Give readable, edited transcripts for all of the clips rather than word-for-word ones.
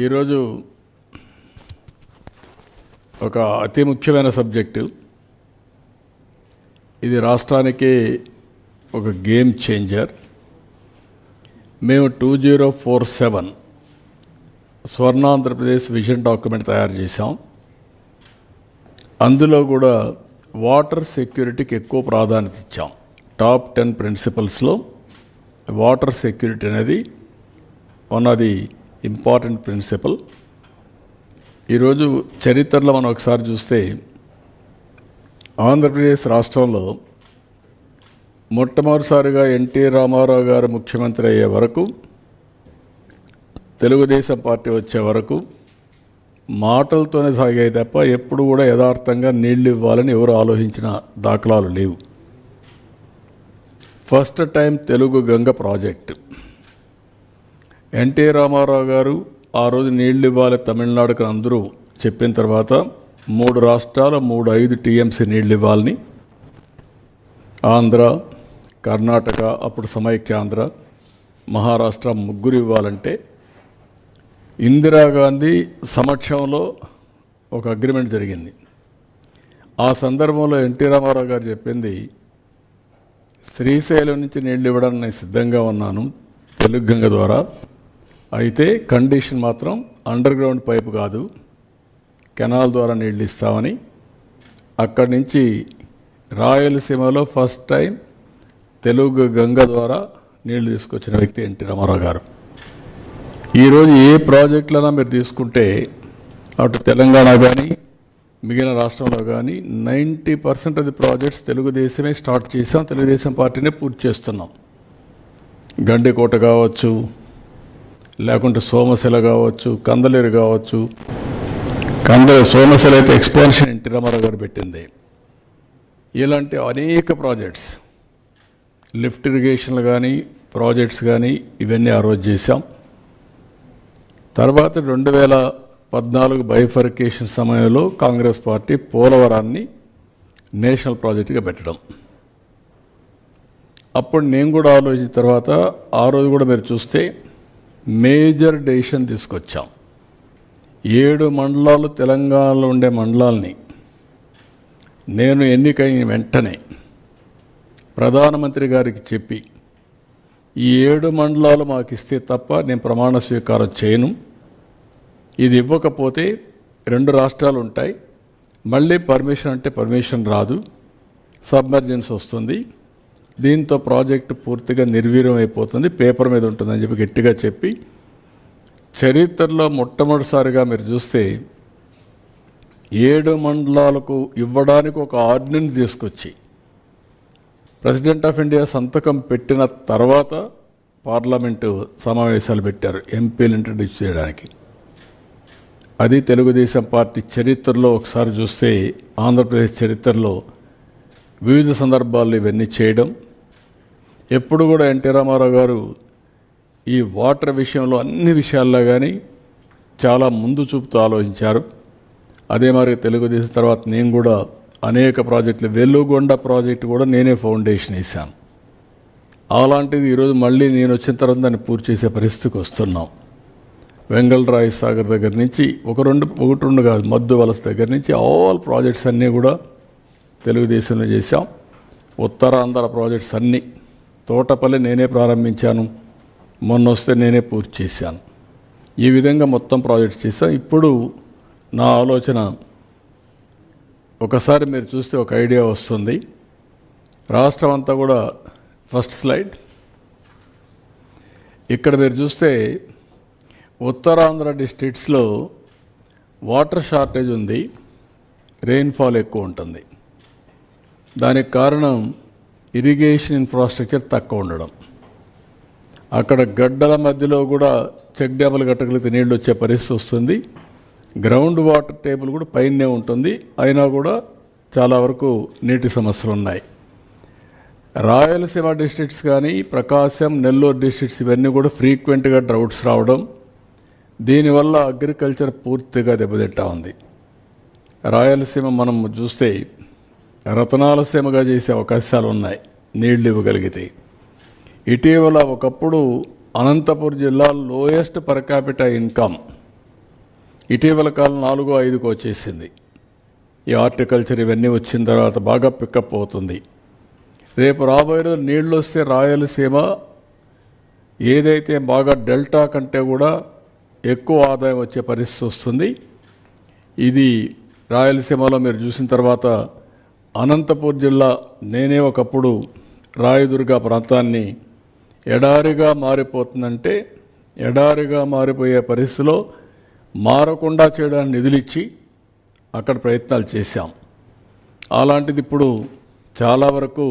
ఈరోజు ఒక అతి ముఖ్యమైన సబ్జెక్టు. ఇది రాష్ట్రానికి ఒక గేమ్ చేంజర్. మేము 2047 స్వర్ణాంధ్రప్రదేశ్ విజన్ డాక్యుమెంట్ తయారు చేశాం. అందులో కూడా వాటర్ సెక్యూరిటీకి ఎక్కువ ప్రాధాన్యత ఇచ్చాం. టాప్ 10 ప్రిన్సిపల్స్లో వాటర్ సెక్యూరిటీ అనేది one of the important principle. ఈరోజు చరిత్రలో మనం ఒకసారి చూస్తే ఆంధ్రప్రదేశ్ రాష్ట్రంలో మొట్టమొదటిసారిగా ఎన్టీ రామారావు గారు ముఖ్యమంత్రి అయ్యే వరకు, తెలుగుదేశం పార్టీ వచ్చే వరకు మాటలతోనే సాగాయి తప్ప ఎప్పుడు కూడా యథార్థంగా నీళ్లు ఇవ్వాలని ఎవరు ఆలోచించిన దాఖలాలు లేవు. First time Telugu Ganga project NT Ramarao గారు ఆ రోజు నీళ్లు ఇవ్వాలి తమిళనాడుకు అందరూ చెప్పిన తర్వాత 3 రాష్ట్రాలు 5 టీఎంసీ నీళ్లు ఇవ్వాలని, ఆంధ్ర, కర్ణాటక, అప్పుడు సమైక్యాంధ్ర, మహారాష్ట్ర ముగ్గురు ఇవ్వాలంటే ఇందిరాగాంధీ సమక్షంలో ఒక అగ్రిమెంట్ జరిగింది. ఆ సందర్భంలో ఎన్టీ రామారావు గారు చెప్పింది, శ్రీశైలం నుంచి నీళ్లు ఇవ్వడానికి నేను సిద్ధంగా ఉన్నాను తెలుగు గంగ ద్వారా, అయితే కండిషన్ మాత్రం అండర్ గ్రౌండ్ పైపు కాదు, కెనాల్ ద్వారా నీళ్ళు ఇస్తామని. అక్కడి నుంచి రాయలసీమలో ఫస్ట్ టైం తెలుగు గంగ ద్వారా నీళ్లు తీసుకొచ్చిన వ్యక్తి ఎన్టీ రామారావు గారు. ఈరోజు ఏ ప్రాజెక్టులైనా మీరు తీసుకుంటే అటు తెలంగాణ కానీ మిగిలిన రాష్ట్రంలో కానీ 90% ఆఫ్ ది ప్రాజెక్ట్స్ తెలుగుదేశమే స్టార్ట్ చేసాం, తెలుగుదేశం పార్టీనే పూర్తి చేస్తున్నాం. గండికోట కావచ్చు, లేకుంటే సోమశిల కావచ్చు, కందలేరు కావచ్చు. సోమశిల అయితే ఎక్స్పాన్షన్ ఎన్టీ రామారావు గారు పెట్టింది. ఇలాంటి అనేక ప్రాజెక్ట్స్, లిఫ్ట్ ఇరిగేషన్లు కానీ ప్రాజెక్ట్స్ కానీ ఇవన్నీ ఆ రోజు చేశాం. తర్వాత 2014 బైఫర్కేషన్ సమయంలో కాంగ్రెస్ పార్టీ పోలవరాన్ని నేషనల్ ప్రాజెక్టుగా పెట్టడం. అప్పుడు నేను కూడా ఆలోచించిన తర్వాత ఆ రోజు కూడా మీరు చూస్తే మేజర్ డెసిషన్ తీసుకొచ్చాం. 7 మండలాలు తెలంగాణలో ఉండే మండలాల్ని నేను ఎన్నికైన వెంటనే ప్రధానమంత్రి గారికి చెప్పి, ఈ 7 మండలాలు మాకు ఇస్తే తప్ప నేను ప్రమాణ స్వీకారం చేయను, ఇది ఇవ్వకపోతే 2 రాష్ట్రాలు ఉంటాయి, మళ్ళీ పర్మిషన్ అంటే పర్మిషన్ రాదు, సబ్మర్జెన్స్ వస్తుంది, దీంతో ప్రాజెక్టు పూర్తిగా నిర్వీర్యం అయిపోతుంది, పేపర్ మీద ఉంటుందని చెప్పి గట్టిగా చెప్పి, చరిత్రలో మొట్టమొదటిసారిగా మీరు చూస్తే 7 మండలాలకు ఇవ్వడానికి ఒక ఆర్డినెన్స్ తీసుకొచ్చి ప్రెసిడెంట్ ఆఫ్ ఇండియా సంతకం పెట్టిన తర్వాత పార్లమెంటు సమావేశాలు పెట్టారు ఎంపీలు ఇంట్రడ్యూస్ చేయడానికి. అది తెలుగుదేశం పార్టీ చరిత్రలో ఒకసారి చూస్తే, ఆంధ్రప్రదేశ్ చరిత్రలో వివిధ సందర్భాల్లో ఇవన్నీ చేయడం. ఎప్పుడు కూడా ఎన్టీ రామారావు గారు ఈ వాటర్ విషయంలో అన్ని విషయాల్లో కానీ చాలా ముందు చూపుతూ ఆలోచించారు. అదే మరి తెలుగుదేశం తర్వాత నేను కూడా అనేక ప్రాజెక్టులు, వెలుగొండ ప్రాజెక్టు కూడా నేనే ఫౌండేషన్ వేశాను. అలాంటిది ఈరోజు మళ్ళీ నేను వచ్చిన తర్వాత దాన్ని పూర్తి చేసే పరిస్థితికి వస్తున్నాం. వెంగళరాయ సాగర్ దగ్గర నుంచి ఒకటి రెండు కాదు, మద్దు వలస దగ్గర నుంచి ఆల్ ప్రాజెక్ట్స్ అన్నీ కూడా తెలుగుదేశంలో చేశాం. ఉత్తరాంధ్ర ప్రాజెక్ట్స్ అన్నీ, తోటపల్లి నేనే ప్రారంభించాను, మొన్న వస్తే నేనే పూర్తి చేశాను. ఈ విధంగా మొత్తం ప్రాజెక్ట్స్ చేశాం. ఇప్పుడు నా ఆలోచన, ఒకసారి మీరు చూస్తే ఒక ఐడియా వస్తుంది. రాష్ట్రం అంతా కూడా ఫస్ట్ స్లైడ్, ఇక్కడ మీరు చూస్తే ఉత్తరాంధ్ర డిస్ట్రిక్ట్స్లో వాటర్ షార్టేజ్ ఉంది, రెయిన్ఫాల్ ఎక్కువ ఉంటుంది. దానికి కారణం ఇరిగేషన్ ఇన్ఫ్రాస్ట్రక్చర్ తక్కువ ఉండడం. అక్కడ గడ్డల మధ్యలో కూడా చెక్ డ్యాములు కట్టగలిగితే నీళ్ళు వచ్చే పరిస్థితి వస్తుంది. గ్రౌండ్ వాటర్ టేబుల్ కూడా పైనే ఉంటుంది, అయినా కూడా చాలా వరకు నీటి సమస్యలు ఉన్నాయి. రాయలసీమ డిస్ట్రిక్ట్స్ కానీ ప్రకాశం, నెల్లూరు డిస్ట్రిక్ట్స్ ఇవన్నీ కూడా ఫ్రీక్వెంట్గా డ్రౌట్స్ రావడం, దీనివల్ల అగ్రికల్చర్ పూర్తిగా దెబ్బతింటా ఉంది. రాయలసీమ మనం చూస్తే రతనాలసీమగా చేసే అవకాశాలు ఉన్నాయి నీళ్లు ఇవ్వగలిగితే. ఇటీవల ఒకప్పుడు అనంతపురం జిల్లా లోయెస్ట్ పర్ క్యాపిటల్ ఇన్కమ్ ఇటీవల కాలం 4-5కు వచ్చేసింది. ఈ హార్టికల్చర్ ఇవన్నీ వచ్చిన తర్వాత బాగా పికప్ అవుతుంది. రేపు రాబోయే రోజు నీళ్ళు వస్తే రాయలసీమ ఏదైతే బాగా డెల్టా కంటే కూడా ఎక్కువ ఆదాయం వచ్చే పరిస్థితి వస్తుంది. ఇది రాయలసీమలో మీరు చూసిన తర్వాత అనంతపూర్ జిల్లా, నేనే ఒకప్పుడు రాయదుర్గ ప్రాంతాన్ని ఎడారిగా మారిపోతుందంటే ఎడారిగా మారిపోయే పరిస్థితిలో మారకుండా చేయడానికి నిధులిచ్చి అక్కడ ప్రయత్నాలు చేశాం. అలాంటిది ఇప్పుడు చాలా వరకు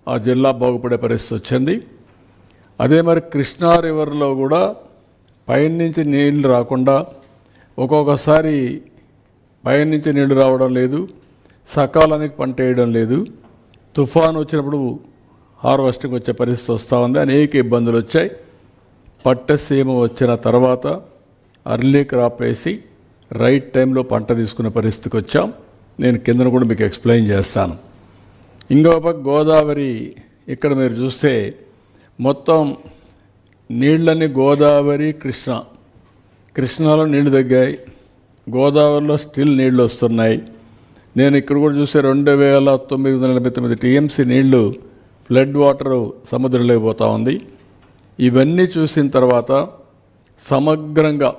ఆ జిల్లా బాగుపడే పరిస్థితి వచ్చింది. అదే మరి కృష్ణా రివర్లో కూడా పైనుంచి నీళ్ళు రాకుండా ఒక్కొక్కసారి పైనుంచి నీళ్లు రావడం లేదు, సకాలానికి పంట వేయడం లేదు, తుఫాను వచ్చినప్పుడు హార్వెస్టింగ్ వచ్చే పరిస్థితి వస్తూ ఉంది. అనేక ఇబ్బందులు వచ్చాయి. పట్టసీమ వచ్చిన తర్వాత అర్లీ క్రాప్ వేసి రైట్ టైంలో పంట తీసుకునే పరిస్థితికి వచ్చాం. నేను కిందను కూడా మీకు ఎక్స్ప్లెయిన్ చేస్తాను. ఇంకో పక్క గోదావరి, ఇక్కడ మీరు చూస్తే మొత్తం నీళ్ళని గోదావరి కృష్ణాలో నీళ్లు తగ్గాయి, గోదావరిలో స్టిల్ నీళ్లు వస్తున్నాయి. నేను ఇక్కడ కూడా చూస్తే 2989 టీఎంసీ నీళ్లు ఫ్లడ్ వాటరు సముద్రంలోకి పోతూ ఉంది. ఇవన్నీ చూసిన తర్వాత సమగ్రంగా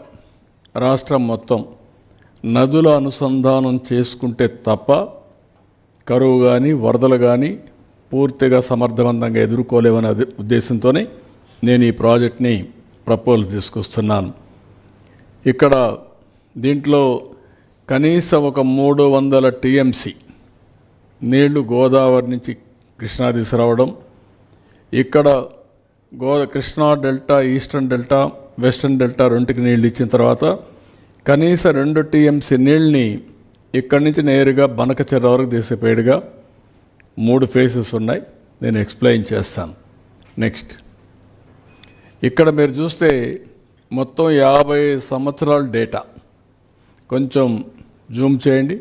రాష్ట్రం మొత్తం నదుల అనుసంధానం చేసుకుంటే తప్ప కరువు కానీ వరదలు కానీ పూర్తిగా సమర్థవంతంగా ఎదుర్కోలేవనే ఉద్దేశంతోనే నేను ఈ ప్రాజెక్ట్ని ప్రపోజల్ తీసుకొస్తున్నాను. ఇక్కడ దీంట్లో కనీసం ఒక 300 టీఎంసీ నీళ్లు గోదావరి నుంచి కృష్ణా తీసుకురావడం, ఇక్కడ Krishna delta, eastern delta, western delta రెండుకి నీళ్ళు ఇచ్చిన తర్వాత కనీసం 2 టీఎంసీ నీళ్ళని ఇక్కడి నుంచి నేరుగా బనకచెర్ర వరకు తీసేపేడుగా 3 ఫేసెస్ ఉన్నాయి. నేను ఎక్స్ప్లెయిన్ చేస్తాను. నెక్స్ట్, ఇక్కడ మీరు చూస్తే మొత్తం 50 సంవత్సరాల డేటా. కొంచెం జూమ్ చేయండి,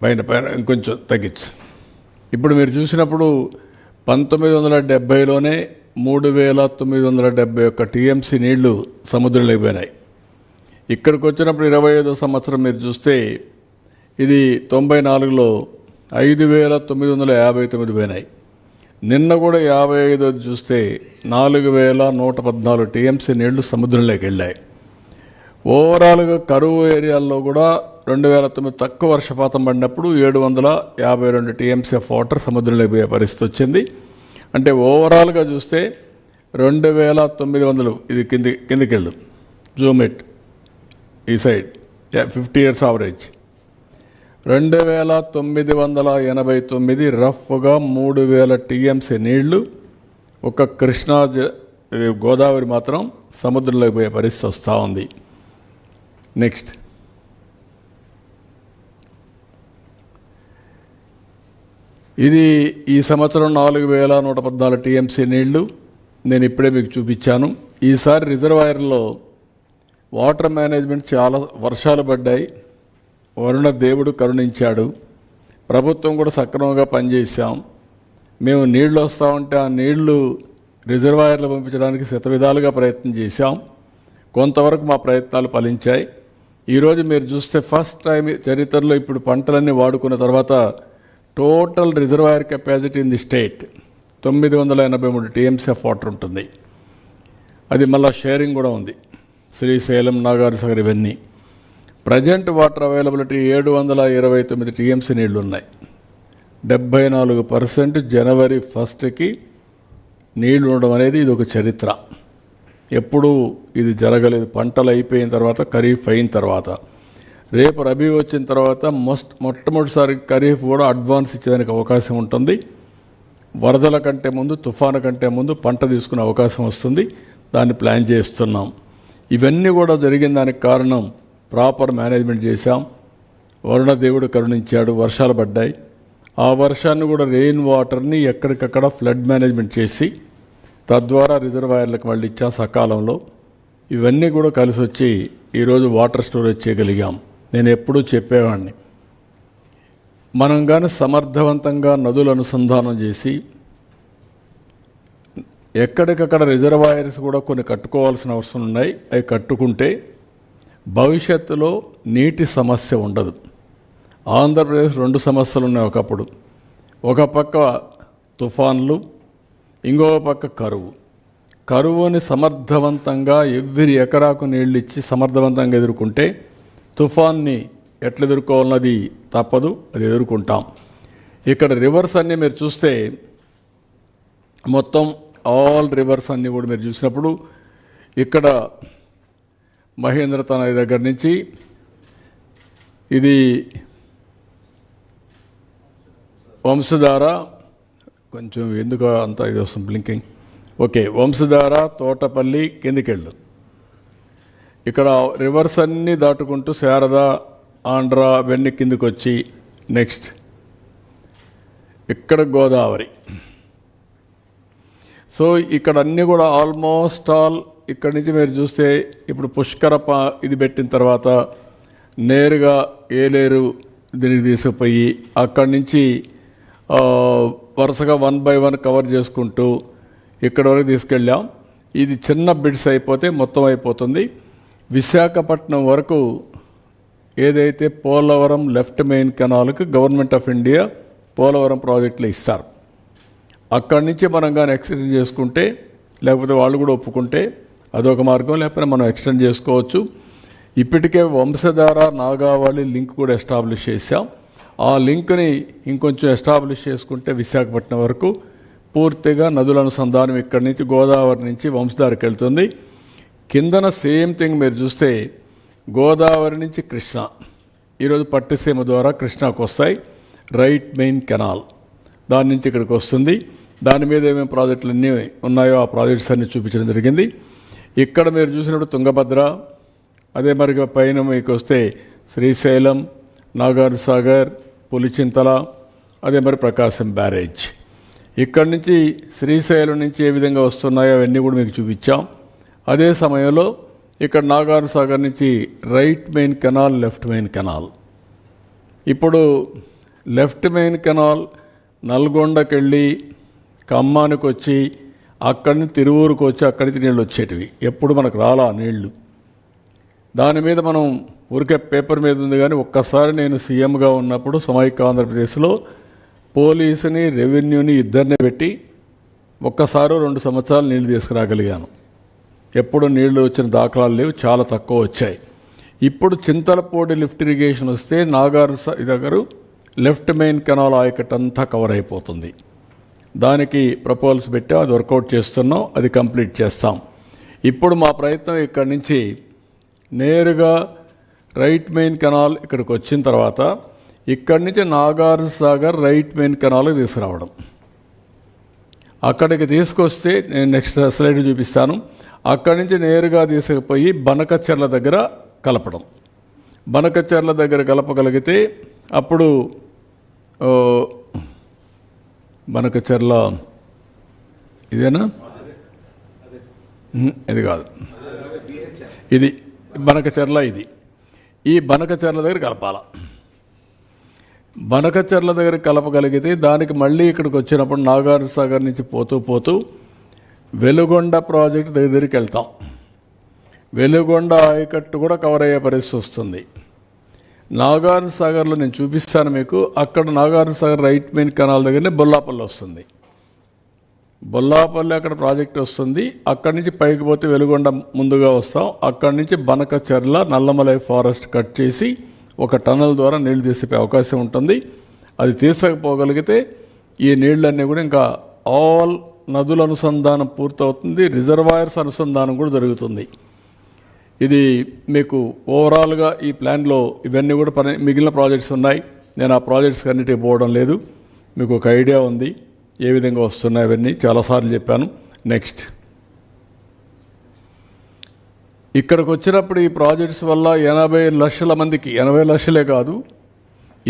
పైన ఇంకొంచెం తగ్గించు. ఇప్పుడు మీరు చూసినప్పుడు 1970లోనే 3971 టీఎంసీ నీళ్లు సముద్రంలోకి పోయినాయి. ఇక్కడికి వచ్చినప్పుడు 25వ సంవత్సరం మీరు చూస్తే ఇది 94లో 5959 పోయినాయి. నిన్న కూడా 55 చూస్తే 4114 టీఎంసీ నీళ్లు సముద్రంలోకి వెళ్ళాయి. ఓవరాల్గా కరువు ఏరియాల్లో కూడా 2009 తక్కువ వర్షపాతం పడినప్పుడు 752 టీఎంసీ ఆఫ్ వాటర్ సముద్రంలోకి పోయే పరిస్థితి వచ్చింది. అంటే ఓవరాల్గా చూస్తే 2900, ఇది కిందికి వెళ్ళు, జూమిట్ ఈ సైడ్ 50 years యావరేజ్ 2989 రఫ్గా 3000 టీఎంసీ నీళ్లు ఒక కృష్ణా గోదావరి మాత్రం సముద్రంలోకి పోయే పరిస్థితి వస్తూ ఉంది. నెక్స్ట్, ఇది ఈ సంవత్సరం 4114 టీఎంసీ నీళ్లు నేను ఇప్పుడే మీకు చూపించాను. ఈసారి రిజర్వాయర్లో వాటర్ మేనేజ్మెంట్ చాలా వర్షాలు పడ్డాయి, వరుణ దేవుడు కరుణించాడు, ప్రభుత్వం కూడా సక్రమంగా పనిచేసాం. మేము నీళ్లు వస్తూ ఉంటే ఆ నీళ్లు రిజర్వాయర్లు పంపించడానికి శతవిధాలుగా ప్రయత్నం చేశాం. కొంతవరకు మా ప్రయత్నాలు ఫలించాయి. ఈరోజు మీరు చూస్తే ఫస్ట్ టైం చరిత్రలో ఇప్పుడు పంటలన్నీ వాడుకున్న తర్వాత total reservoir capacity in the state 983 TMC of water ఉంటుంది. అది మళ్ళీ షేరింగ్ కూడా ఉంది, శ్రీశైలం, నాగార్జునసాగర్ ఇవన్నీ. ప్రజెంట్ వాటర్ అవైలబిలిటీ 729 టీఎంసీ నీళ్లు ఉన్నాయి. 74% జనవరి 1కి నీళ్లు ఉండడం అనేది ఇది ఒక చరిత్ర. ఎప్పుడూ ఇది జరగలేదు. పంటలు అయిపోయిన తర్వాత, ఖరీఫ్ అయిన తర్వాత, రేపు రబీ వచ్చిన తర్వాత మొట్టమొదటిసారి ఖరీఫ్ కూడా అడ్వాన్స్ ఇచ్చేదానికి అవకాశం ఉంటుంది. వరదల కంటే ముందు, తుఫాను కంటే ముందు పంట తీసుకునే అవకాశం వస్తుంది. దాన్ని ప్లాన్ చేస్తున్నాం. ఇవన్నీ కూడా జరిగిన దానికి కారణం ప్రాపర్ మేనేజ్మెంట్ చేశాం. వరుణ దేవుడు కరుణించాడు, వర్షాలు పడ్డాయి. ఆ వర్షాన్ని కూడా రెయిన్ వాటర్ని ఎక్కడికక్కడ ఫ్లడ్ మేనేజ్మెంట్ చేసి తద్వారా రిజర్వాయర్లకు మళ్ళీ ఇచ్చాం సకాలంలో. ఇవన్నీ కూడా కలిసి వచ్చి ఈరోజు వాటర్ స్టోరేజ్ చేయగలిగాం. నేను ఎప్పుడూ చెప్పేవాడిని, మనం కానీ సమర్థవంతంగా నదులు అనుసంధానం చేసి ఎక్కడికక్కడ రిజర్వాయర్స్ కూడా కొన్ని కట్టుకోవాల్సిన అవసరం ఉన్నాయి. అవి కట్టుకుంటే భవిష్యత్తులో నీటి సమస్య ఉండదు. ఆంధ్రప్రదేశ్ 2 సమస్యలు ఉన్నాయి ఒకప్పుడు. ఒక పక్క తుఫాన్లు, ఇంకో పక్క కరువుని సమర్థవంతంగా ఎవ్రీ ఎకరాకు నీళ్ళు ఇచ్చి సమర్థవంతంగా ఎదుర్కొంటే తుఫాన్ని ఎట్లా ఎదుర్కోవాలన్నది తప్పదు, అది ఎదుర్కొంటాం. ఇక్కడ రివర్స్ అన్నీ మీరు చూస్తే మొత్తం ఆల్ రివర్స్ అన్నీ కూడా మీరు చూసినప్పుడు ఇక్కడ మహేంద్ర తనది దగ్గర నుంచి ఇది వంశధార, కొంచెం ఎందుకు అంత ఇది వస్తుంది బ్లింకింగ్, ఓకే, వంశధార, తోటపల్లి, కిందికెళ్ళు. ఇక్కడ రివర్స్ అన్నీ దాటుకుంటూ శారద, ఆంధ్ర అవన్నీ కిందికి వచ్చి నెక్స్ట్ ఇక్కడ గోదావరి. సో ఇక్కడ అన్నీ కూడా ఆల్మోస్ట్ ఆల్ ఇక్కడి నుంచి మీరు చూస్తే ఇప్పుడు పుష్కర ఇది పెట్టిన తర్వాత నేరుగా ఏలేరు దీనికి తీసుకుపోయి అక్కడి నుంచి వరుసగా 1 by 1 కవర్ చేసుకుంటూ ఇక్కడ వరకు తీసుకెళ్ళాం. ఇది చిన్న బిడ్స్ అయిపోతే మొత్తం అయిపోతుంది. విశాఖపట్నం వరకు ఏదైతే పోలవరం లెఫ్ట్ మెయిన్ కెనాల్కి గవర్నమెంట్ ఆఫ్ ఇండియా పోలవరం ప్రాజెక్టులు ఇస్తారు. అక్కడి నుంచి మనం కానీ ఎక్స్టెండ్ చేసుకుంటే, లేకపోతే వాళ్ళు కూడా ఒప్పుకుంటే అదొక మార్గం, లేకపోతే మనం ఎక్స్టెండ్ చేసుకోవచ్చు. ఇప్పటికే వంశధార నాగావళి లింక్ కూడా ఎస్టాబ్లిష్ చేశాం. ఆ లింక్ని ఇంకొంచెం ఎస్టాబ్లిష్ చేసుకుంటే విశాఖపట్నం వరకు పూర్తిగా నదుల అనుసంధానం ఇక్కడి నుంచి గోదావరి నుంచి వంశధారకి వెళ్తుంది. కిందన సేమ్ థింగ్ మీరు చూస్తే గోదావరి నుంచి కృష్ణ, ఈరోజు పట్టిసీమ ద్వారా కృష్ణాకు వస్తాయి. రైట్ మెయిన్ కెనాల్ దాని నుంచి ఇక్కడికి వస్తుంది. దాని మీద ఏమేమి ప్రాజెక్టులు అన్నీ ఉన్నాయో ఆ ప్రాజెక్ట్స్ అన్నీ చూపించడం జరిగింది. ఇక్కడ మీరు చూసినప్పుడు తుంగభద్ర, అదే మరి పైన మీకు వస్తే శ్రీశైలం, నాగార్ సాగర్, పులిచింతల, అదే మరి ప్రకాశం బ్యారేజ్. ఇక్కడి నుంచి శ్రీశైలం నుంచి ఏ విధంగా వస్తున్నాయో అవన్నీ కూడా మీకు చూపించాం. అదే సమయంలో ఇక్కడ నాగార్ సాగర్ నుంచి right main canal, left main canal. ఇప్పుడు లెఫ్ట్ మెయిన్ కెనాల్ నల్గొండకి వెళ్ళి ఖమ్మానికి వచ్చి అక్కడి నుంచి తిరువూరుకు వచ్చి అక్కడి నుంచి నీళ్ళు వచ్చేటివి. ఎప్పుడు మనకు రాలా నీళ్లు. దాని మీద మనం ఊరికే పేపర్ మీద ఉంది. కానీ ఒక్కసారి నేను సీఎంగా ఉన్నప్పుడు సమైక్య ఆంధ్రప్రదేశ్లో పోలీసుని, రెవెన్యూని ఇద్దరిని పెట్టి ఒక్కసారి 2 సంవత్సరాలు నీళ్లు తీసుకురాగలిగాను. ఎప్పుడు నీళ్లు వచ్చిన దాఖలాలు లేవు, చాలా తక్కువ వచ్చాయి. ఇప్పుడు చింతలపూడి లిఫ్ట్ ఇరిగేషన్ వస్తే నాగార్ దగ్గర లెఫ్ట్ మెయిన్ కెనాల్ ఆయకట్టు అంతా కవర్ అయిపోతుంది. దానికి ప్రపోజల్స్ పెట్టాం, అది వర్కౌట్ చేస్తున్నాం, అది కంప్లీట్ చేస్తాం. ఇప్పుడు మా ప్రయత్నం ఇక్కడి నుంచి నేరుగా రైట్ మెయిన్ కెనాల్ ఇక్కడికి వచ్చిన తర్వాత ఇక్కడి నుంచి నాగార్ సాగర్ రైట్ మెయిన్ కెనాల్కి తీసుకురావడం. అక్కడికి తీసుకొస్తే నేను నెక్స్ట్ స్లైడ్ చూపిస్తాను. అక్కడి నుంచి నేరుగా తీసుకుపోయి బనకచెర్ల దగ్గర కలపడం. బనకచెర్ల దగ్గర కలపగలిగితే అప్పుడు బనకచెర్ల ఇదేనా, ఇది కాదు, ఇది బనకచెర్ల. ఇది ఈ బనకచెర్ల దగ్గర కలపాల. బనకచెర్ల దగ్గర కలపగలిగితే దానికి మళ్ళీ ఇక్కడికి వచ్చినప్పుడు నాగార్ సాగర్ నుంచి పోతూ పోతూ వెలుగొండ ప్రాజెక్టు దగ్గరికి వెళ్తాం. వెలుగొండ ఆయకట్టు కూడా కవర్ అయ్యే పరిస్థితి వస్తుంది. నాగార్ సాగర్లో నేను చూపిస్తాను మీకు. అక్కడ Nagar Sagar right main canal దగ్గరనే బొల్లాపల్లి వస్తుంది. బొల్లాపల్లి అక్కడ ప్రాజెక్ట్ వస్తుంది. అక్కడి నుంచి పైకి పోతే వెలుగొండ ముందుగా వస్తాం. అక్కడి నుంచి బనకచెర్ల, నల్లమలై ఫారెస్ట్ కట్ చేసి ఒక టన్నల్ ద్వారా నీళ్లు తీసిపోయే అవకాశం ఉంటుంది. అది తీసకపోగలిగితే ఈ నీళ్ళన్నీ కూడా ఇంకా ఆల్ నదుల అనుసంధానం పూర్తవుతుంది. రిజర్వాయర్స్ అనుసంధానం కూడా జరుగుతుంది. ఇది మీకు ఓవరాల్గా ఈ ప్లాన్లో ఇవన్నీ కూడా మిగిలిన ప్రాజెక్ట్స్ ఉన్నాయి. నేను ఆ ప్రాజెక్ట్స్కి అన్నిటికీ పోవడం లేదు. మీకు ఒక ఐడియా ఉంది ఏ విధంగా వస్తున్నాయి అవన్నీ చాలాసార్లు చెప్పాను. నెక్స్ట్ ఇక్కడికి వచ్చినప్పుడు ఈ ప్రాజెక్ట్స్ వల్ల 80 లక్షల మందికి, 80 లక్షలే కాదు,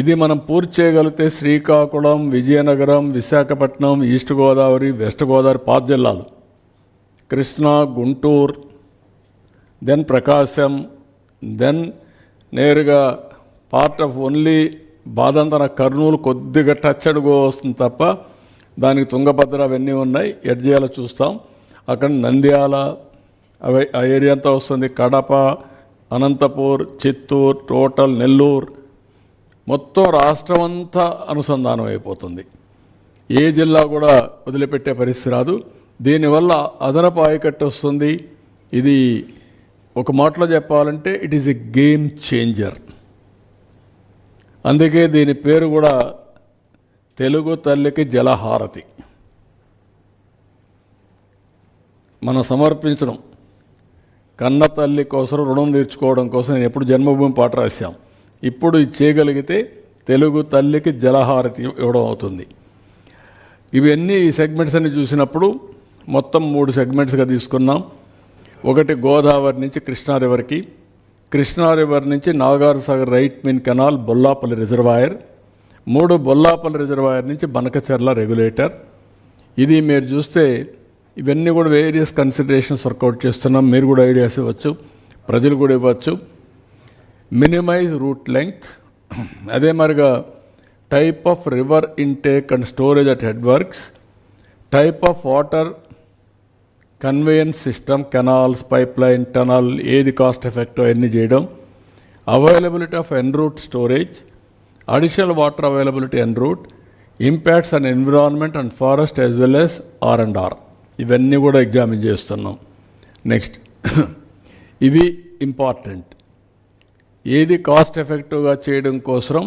ఇది మనం పూర్తి చేయగలిగితే శ్రీకాకుళం, విజయనగరం, విశాఖపట్నం, ఈస్ట్ గోదావరి, వెస్ట్ గోదావరి 5 జిల్లాలు, కృష్ణా, గుంటూరు, దెన్ ప్రకాశం, దెన్ నేరుగా పార్ట్ ఆఫ్ ఓన్లీ బాదంతన కర్నూలు కొద్దిగా టచ్ అడుగు వస్తుంది తప్ప దానికి తుంగభద్ర అవన్నీ ఉన్నాయి. ఎడ్ చేయాలో చూస్తాం. అక్కడ నంద్యాల ఆ ఏరియా అంతా వస్తుంది, కడప, అనంతపూర్, చిత్తూరు, టోటల్ నెల్లూరు, మొత్తం రాష్ట్రం అంతా అనుసంధానం అయిపోతుంది. ఏ జిల్లా కూడా వదిలిపెట్టే పరిస్థితి రాదు. దీనివల్ల అదనపు ఆయకట్టు వస్తుంది. ఇది ఒక మాటలో చెప్పాలంటే it is a game changer. అందుకే దీని పేరు కూడా తెలుగు తల్లికి జలహారతి. మనం సమర్పించడం కన్న తల్లి కోసం రుణం తీర్చుకోవడం కోసం నేను ఎప్పుడు జన్మభూమి పాట రాశాం. ఇప్పుడు ఇది చేయగలిగితే తెలుగు తల్లికి జలహారతి ఇవ్వడం అవుతుంది. ఇవన్నీ ఈ సెగ్మెంట్స్ అన్ని చూసినప్పుడు మొత్తం 3 సెగ్మెంట్స్గా తీసుకున్నాం. ఒకటి గోదావరి నుంచి కృష్ణా రివర్కి, కృష్ణా రివర్ నుంచి Nagarjunasagar right main canal Bollapalli reservoir, 3 Bollapalli reservoir నుంచి బనకచెర్ల రెగ్యులేటర్. ఇది మీరు చూస్తే ఇవన్నీ కూడా వేరియస్ కన్సిడరేషన్స్ వర్కౌట్ చేస్తున్నాం. మీరు కూడా ఐడియాస్ ఇవ్వచ్చు, ప్రజలు కూడా ఇవ్వచ్చు. మినిమైజ్ రూట్ లెంగ్త్, అదే మరిగా type of river intake and storage at head works, type of water conveyance system, canals, pipeline, tunnel, ఏది కాస్ట్ ఎఫెక్టివ్ అన్నీ చేయడం, availability of en route storage, additional water availability en route, impacts on environment and forest as well as R&R. ఇవన్నీ కూడా examine చేస్తున్నాం. Next ఇవి important. ఏది cost ఎఫెక్టివ్గా చేయడం కోసం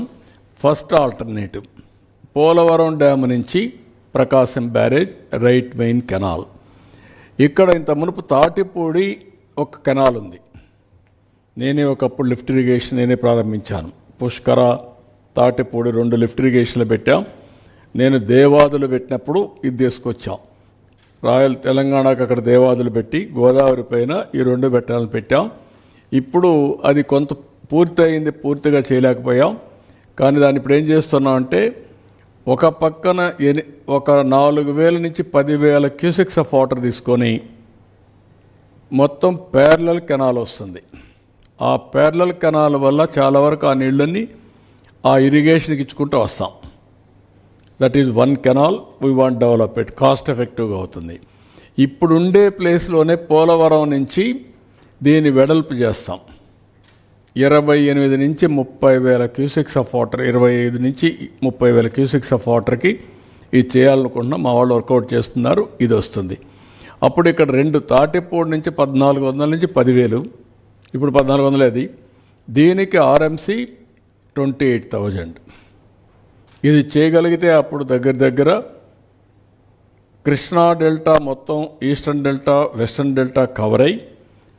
ఫస్ట్ ఆల్టర్నేటివ్ పోలవరం డ్యామ్ నుంచి ప్రకాశం బ్యారేజ్ రైట్ మెయిన్ కెనాల్. ఇక్కడ ఇంత మునుపు తాటిపూడి ఒక కెనాల్ ఉంది. నేనే ఒకప్పుడు లిఫ్ట్ ఇరిగేషన్ నేనే ప్రారంభించాను. పుష్కర, తాటిపూడి 2 లిఫ్ట్ ఇరిగేషన్లు పెట్టాం. నేను దేవాదులు పెట్టినప్పుడు ఇది తీసుకొచ్చాం. తెలంగాణకు అక్కడ దేవాదులు పెట్టి గోదావరి పైన ఈ 2 పెట్టాలని పెట్టాం. ఇప్పుడు అది కొంత పూర్తి అయింది, పూర్తిగా చేయలేకపోయాం. కానీ దాన్ని ఇప్పుడు ఏం చేస్తున్నాం అంటే ఒక పక్కన 4,000 నుంచి 10,000 క్యూసెక్స్ ఆఫ్ వాటర్ తీసుకొని మొత్తం ప్యారలల్ కెనాల్ వస్తుంది. ఆ ప్యారలల్ కెనాల్ వల్ల చాలా వరకు ఆ నీళ్ళని ఆ ఇరిగేషన్కి ఇచ్చుకుంటూ వస్తాం. That is 1 canal we want develop it, cost ఎఫెక్టివ్గా అవుతుంది. ఇప్పుడుండే ప్లేస్లోనే పోలవరం నుంచి దీన్ని వెడల్పు చేస్తాం. 28 నుంచి 30,000 క్యూసెక్స్ ఆఫ్ వాటర్, 25 నుంచి 30,000 క్యూసెక్స్ ఆఫ్ వాటర్కి ఇది చేయాలనుకుంటున్నాం. మా వాళ్ళు వర్కౌట్ చేస్తున్నారు. ఇది వస్తుంది. అప్పుడు ఇక్కడ 2 తాటిపూడి నుంచి 1,400 నుంచి 10,000, ఇప్పుడు 1,400 అది. దీనికి RMC 28,000. ఇది చేయగలిగితే అప్పుడు దగ్గర కృష్ణా డెల్టా మొత్తం eastern delta, western delta cover అయ్యి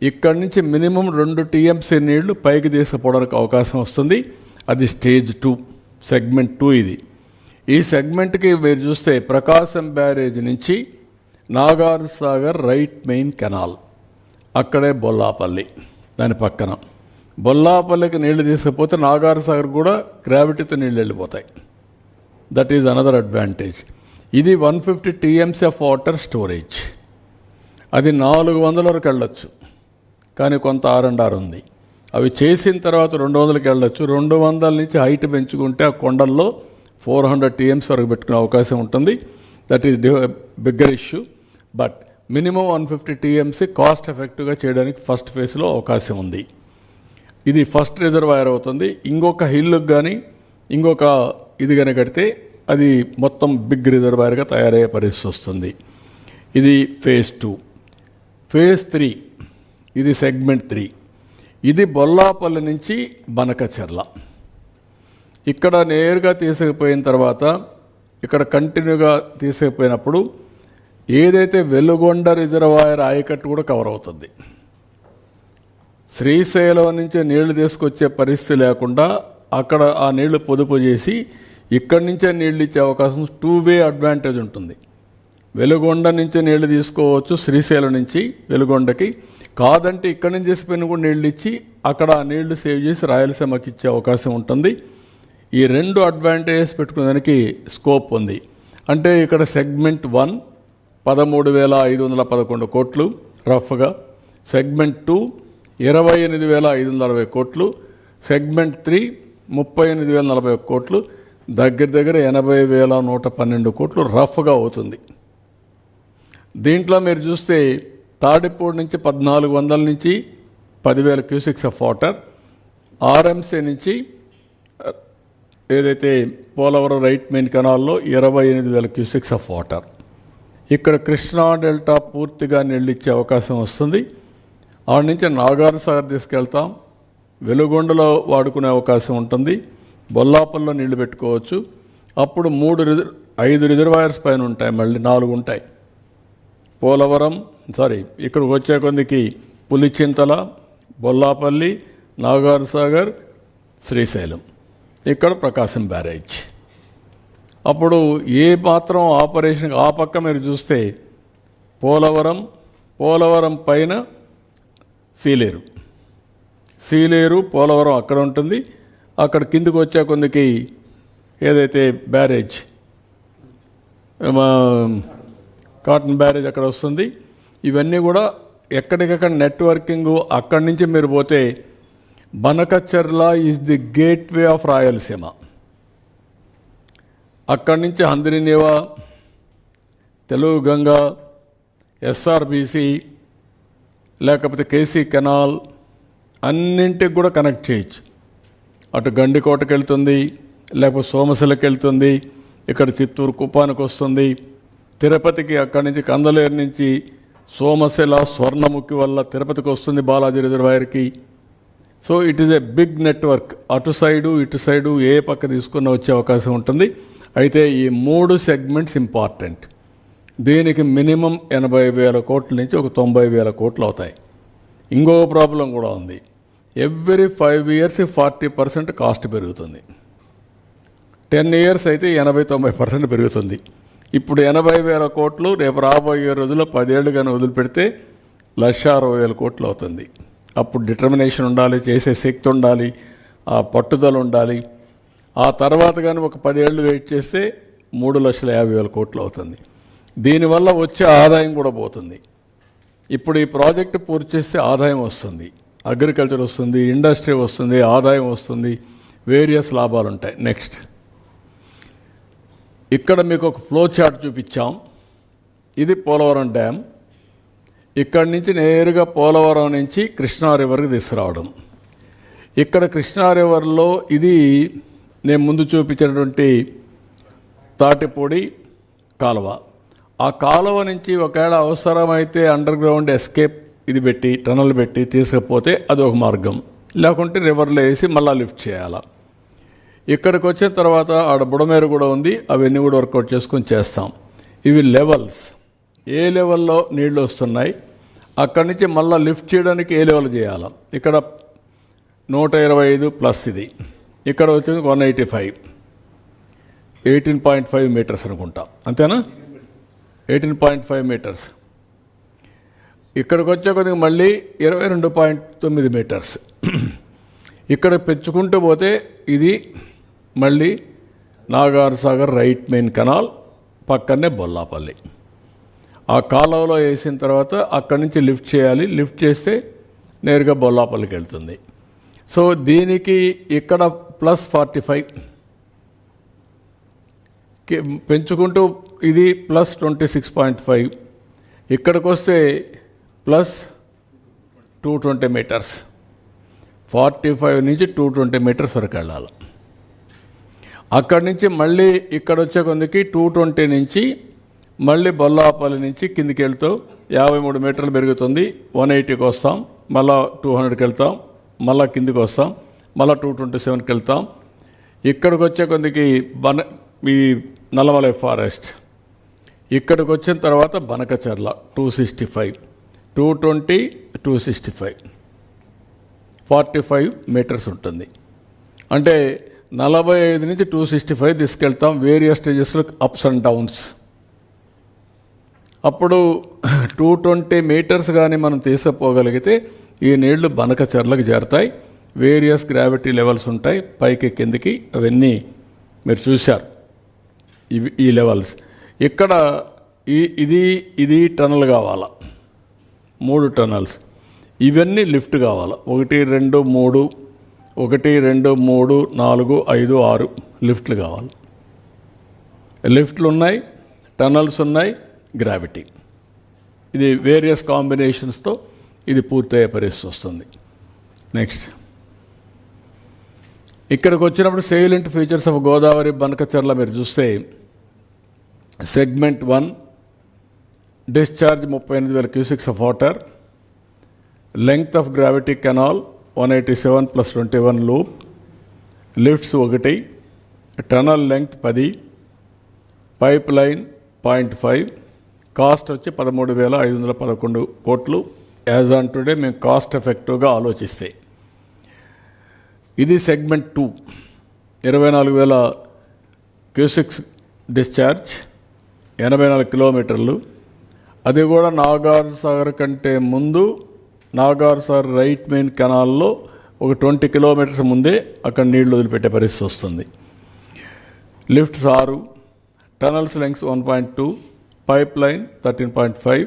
ఇక్కడి నుంచి మినిమం 2 TMC నీళ్లు పైకి తీసుకుపోవడానికి అవకాశం వస్తుంది. అది స్టేజ్ 2, సెగ్మెంట్ 2 ఇది. ఈ సెగ్మెంట్కి మీరు చూస్తే ప్రకాశం బ్యారేజ్ నుంచి నాగార్జునసాగర్ రైట్ మెయిన్ కెనాల్, అక్కడే బొల్లాపల్లి, దాని పక్కన బొల్లాపల్లికి నీళ్లు తీసుకుపోతే నాగార్జునసాగర్ కూడా గ్రావిటీతో నీళ్ళు వెళ్ళిపోతాయి. That is another advantage. ఇది 150 TMC ఆఫ్ వాటర్ స్టోరేజ్. అది 400 వరకు వెళ్ళొచ్చు, కానీ కొంత R&R ఉంది. అవి చేసిన తర్వాత 200కి వెళ్ళొచ్చు. 200 నుంచి హైట్ పెంచుకుంటే ఆ కొండల్లో 400 TMC వరకు పెట్టుకునే అవకాశం ఉంటుంది. That is bigger issue. But minimum 150 TMC cost ఎఫెక్టివ్గా చేయడానికి ఫస్ట్ ఫేజ్లో అవకాశం ఉంది. ఇది ఫస్ట్ రిజర్వాయర్ అవుతుంది. ఇంకొక హిల్లుకి కానీ ఇంకొక ఇది కానీ కడితే అది మొత్తం బిగ్ రిజర్వాయర్గా తయారయ్యే పరిస్థితి వస్తుంది. ఇది ఫేజ్ 2. ఫేజ్ 3 ఇది సెగ్మెంట్ 3. ఇది బొల్లాపల్లి నుంచి బనకచెర్ల. ఇక్కడ నేరుగా తీసుకుపోయిన తర్వాత ఇక్కడ కంటిన్యూగా తీసుకుపోయినప్పుడు ఏదైతే వెలుగొండ రిజర్వాయర్ ఆయకట్టు కూడా కవర్ అవుతుంది. శ్రీశైలం నుంచి నీళ్లు తీసుకొచ్చే పరిస్థితి లేకుండా అక్కడ ఆ నీళ్లు పొదుపు చేసి ఇక్కడి నుంచే నీళ్ళు ఇచ్చే అవకాశం 2-వే అడ్వాంటేజ్ ఉంటుంది. వెలుగొండ నుంచి నీళ్లు తీసుకోవచ్చు శ్రీశైలం నుంచి వెలుగొండకి, కాదంటే ఇక్కడి నుంచి చేసిపోయిన కూడా నీళ్ళు ఇచ్చి అక్కడ ఆ నీళ్లు సేవ్ చేసి రాయలసీమకి ఇచ్చే అవకాశం ఉంటుంది. ఈ 2 అడ్వాంటేజెస్ పెట్టుకునేదానికి స్కోప్ ఉంది. అంటే ఇక్కడ సెగ్మెంట్ 1 13,511 కోట్లు రఫ్గా, సెగ్మెంట్ 2 28,560 కోట్లు, సెగ్మెంట్ 3 38,041 కోట్లు, దగ్గర 80,112 కోట్లు రఫ్గా అవుతుంది. దీంట్లో మీరు చూస్తే తాడిపూడి నుంచి 1400 నుంచి 10,000 క్యూసిక్స్ ఆఫ్ వాటర్, ఆర్ఎంసీ నుంచి ఏదైతే పోలవరం రైట్ మెయిన్ కెనాల్లో 28,000 క్యూసిక్స్ ఆఫ్ వాటర్. ఇక్కడ కృష్ణా డెల్టా పూర్తిగా నీళ్ళు ఇచ్చే అవకాశం వస్తుంది. ఆడ నుంచి నాగార్ సాగర్ తీసుకెళ్తాం, వెలుగొండలో వాడుకునే అవకాశం ఉంటుంది, బొల్లాపల్లో నీళ్లు పెట్టుకోవచ్చు. అప్పుడు 5 రిజర్వాయర్స్ పైన ఉంటాయి, మళ్ళీ 4 ఉంటాయి. పోలవరం ఇక్కడికి వచ్చే కొందికి పులిచింతల, బొల్లాపల్లి, నాగార్ సాగర్, శ్రీశైలం, ఇక్కడ ప్రకాశం బ్యారేజ్. అప్పుడు ఏ మాత్రం ఆపరేషన్ ఆ పక్క మీరు చూస్తే పోలవరం పైన సీలేరు పోలవరం అక్కడ ఉంటుంది. అక్కడ కిందికి వచ్చే కొందికి ఏదైతే బ్యారేజ్ కాటన్ బ్యారేజ్ అక్కడ వస్తుంది. ఇవన్నీ కూడా ఎక్కడికక్కడ నెట్వర్కింగ్. అక్కడి నుంచి మీరు పోతే Banakacherla is the gateway of Rayalaseema. అక్కడి నుంచి హంద్రీనేవా, తెలుగు గంగా, ఎస్ఆర్బీసీ, లేకపోతే కేసీ కెనాల్ అన్నింటికి కూడా కనెక్ట్ చేయొచ్చు. అటు గండికోటకి వెళ్తుంది, లేకపోతే సోమశిలకి వెళ్తుంది, ఇక్కడ చిత్తూరు కుప్పానికి వస్తుంది, తిరుపతికి అక్కడి నుంచి కందలేరు నుంచి సోమశిల, స్వర్ణముఖి వల్ల తిరుపతికి వస్తుంది బాలాజీ రిజర్వాయర్కి. So it is a big network. అటు సైడు ఇటు సైడు ఏ పక్క తీసుకున్న వచ్చే అవకాశం ఉంటుంది. అయితే ఈ 3 సెగ్మెంట్స్ ఇంపార్టెంట్. దీనికి మినిమం 80,000 కోట్ల నుంచి ఒక 90,000 కోట్లు అవుతాయి. ఇంకో ప్రాబ్లం కూడా ఉంది. ఎవ్రీ 5 years 40% కాస్ట్ పెరుగుతుంది. 10 years అయితే 80-90% పెరుగుతుంది. ఇప్పుడు 80,000 కోట్లు రేపు రాబోయే రోజుల్లో 10 ఏళ్ళు కానీ వదిలిపెడితే 1,60,000 కోట్లు అవుతుంది. అప్పుడు డిటర్మినేషన్ ఉండాలి, చేసే శక్తి ఉండాలి, ఆ పట్టుదల ఉండాలి. ఆ తర్వాత కానీ ఒక 10 ఏళ్ళు వెయిట్ చేస్తే 3,50,000 కోట్లు అవుతుంది. దీనివల్ల వచ్చే ఆదాయం కూడా పోతుంది. ఇప్పుడు ఈ ప్రాజెక్టు పూర్తి చేస్తే ఆదాయం వస్తుంది, అగ్రికల్చర్ వస్తుంది, ఇండస్ట్రీ వస్తుంది, ఆదాయం వస్తుంది, వేరియస్ లాభాలు ఉంటాయి. నెక్స్ట్ ఇక్కడ మీకు ఒక ఫ్లో చార్ట్ చూపించాం. ఇది పోలవరం డ్యామ్. ఇక్కడి నుంచి నేరుగా పోలవరం నుంచి కృష్ణా రివర్కి తీసుకురావడం. ఇక్కడ కృష్ణా రివర్లో ఇది నేను ముందు చూపించినటువంటి తాటిపూడి కాలువ. ఆ కాలువ నుంచి ఒకవేళ అవసరమైతే అండర్ గ్రౌండ్ ఎస్కేప్ ఇది పెట్టి టనల్ పెట్టి తీసుకపోతే అది ఒక మార్గం, లేకుంటే రివర్లో వేసి మళ్ళీ లిఫ్ట్ చేయాలా. ఇక్కడికి వచ్చిన తర్వాత ఆడ బుడమేరు కూడా ఉంది, అవన్నీ కూడా వర్కౌట్ చేసుకొని చేస్తాం. ఇవి లెవెల్స్, ఏ లెవెల్లో నీళ్లు వస్తున్నాయి, అక్కడి నుంచి మళ్ళీ లిఫ్ట్ చేయడానికి ఏ లెవెల్ చేయాలా. ఇక్కడ 125 ప్లస్ ఇది, ఇక్కడ వచ్చింది 185, 18.5 మీటర్స్ అనుకుంటా, అంతేనా? 18.5 మీటర్స్. ఇక్కడికి వచ్చే కొద్దిగా మళ్ళీ 22.9 మీటర్స్. ఇక్కడ పెంచుకుంటూ పోతే ఇది మళ్ళీ Nagar Sagar right main canal పక్కనే బొల్లాపల్లి. ఆ కాలువలో వేసిన తర్వాత అక్కడి నుంచి లిఫ్ట్ చేయాలి, లిఫ్ట్ చేస్తే నేరుగా బొల్లాపల్లికి వెళ్తుంది. సో దీనికి ఇక్కడ +45 పెంచుకుంటూ ఇది +26.5, ఇక్కడికి వస్తే +220 మీటర్స్, 45 నుంచి 220 మీటర్స్ వరకు వెళ్ళాలి. అక్కడి నుంచి మళ్ళీ ఇక్కడ వచ్చే కొందికి 220 నుంచి మళ్ళీ బొల్లాపల్లి నుంచి కిందికి వెళ్తూ 53 మీటర్లు పెరుగుతుంది. 180కి వస్తాం, మళ్ళీ 200కి వెళ్తాం, మళ్ళీ కిందికి వస్తాం, మళ్ళీ 227కి వెళ్తాం. ఇక్కడికి వచ్చే కొందికి ఈ నల్లమలై ఫారెస్ట్. ఇక్కడికి వచ్చిన తర్వాత బనకచెర్ల 265, 220, 265, 45 మీటర్స్ ఉంటుంది. అంటే 45 నుంచి 265 తీసుకెళ్తాం, వేరియస్ స్టేజెస్లో అప్స్ అండ్ డౌన్స్. అప్పుడు 220 మీటర్స్ కానీ మనం తీసుకుపోగలిగితే ఈ నీళ్లు బనకచెర్లకు చేరతాయి. వేరియస్ గ్రావిటీ లెవెల్స్ ఉంటాయి, పైకి కిందికి, అవన్నీ మీరు చూశారు. ఈ లెవెల్స్ ఇక్కడ ఇది టనల్ కావాలా, 3 టనల్స్. ఇవన్నీ లిఫ్ట్ కావాలా, 1, 2, 3, 1, 2, 3, 4, 5, 6 లిఫ్ట్లు కావాలి. లిఫ్ట్లు ఉన్నాయి, టనల్స్ ఉన్నాయి, గ్రావిటీ. ఇది వేరియస్ కాంబినేషన్స్తో ఇది పూర్తయ్యే పరిస్థితి వస్తుంది. నెక్స్ట్ ఇక్కడికి వచ్చినప్పుడు సెయిలెంట్ ఫీచర్స్ ఆఫ్ గోదావరి బనకచర్ల మీరు చూస్తే segment 1 discharge 38,000 cusecs of water, length of gravity canal 187 + 21 loop, lifts 1, tunnel length 10, pipe line 0.5, cost వచ్చి 13,511 కోట్లు. యాజ్ ఆన్ టుడే మేము కాస్ట్ ఎఫెక్టివ్గా ఆలోచిస్తే ఇది సెగ్మెంట్ 2 24,000 క్యూసిక్స్ డిశ్చార్జ్ 84 కిలోమీటర్లు. అది కూడా నాగార్ సాగర్ కంటే ముందు నాగార్ సాగర్ రైట్ మెయిన్ కెనాల్లో ఒక 20 కిలోమీటర్స్ ముందే అక్కడ నీళ్లు వదిలిపెట్టే పరిస్థితి వస్తుంది. Lifts 6, tunnels lungs 1.2, pipe line 13.5,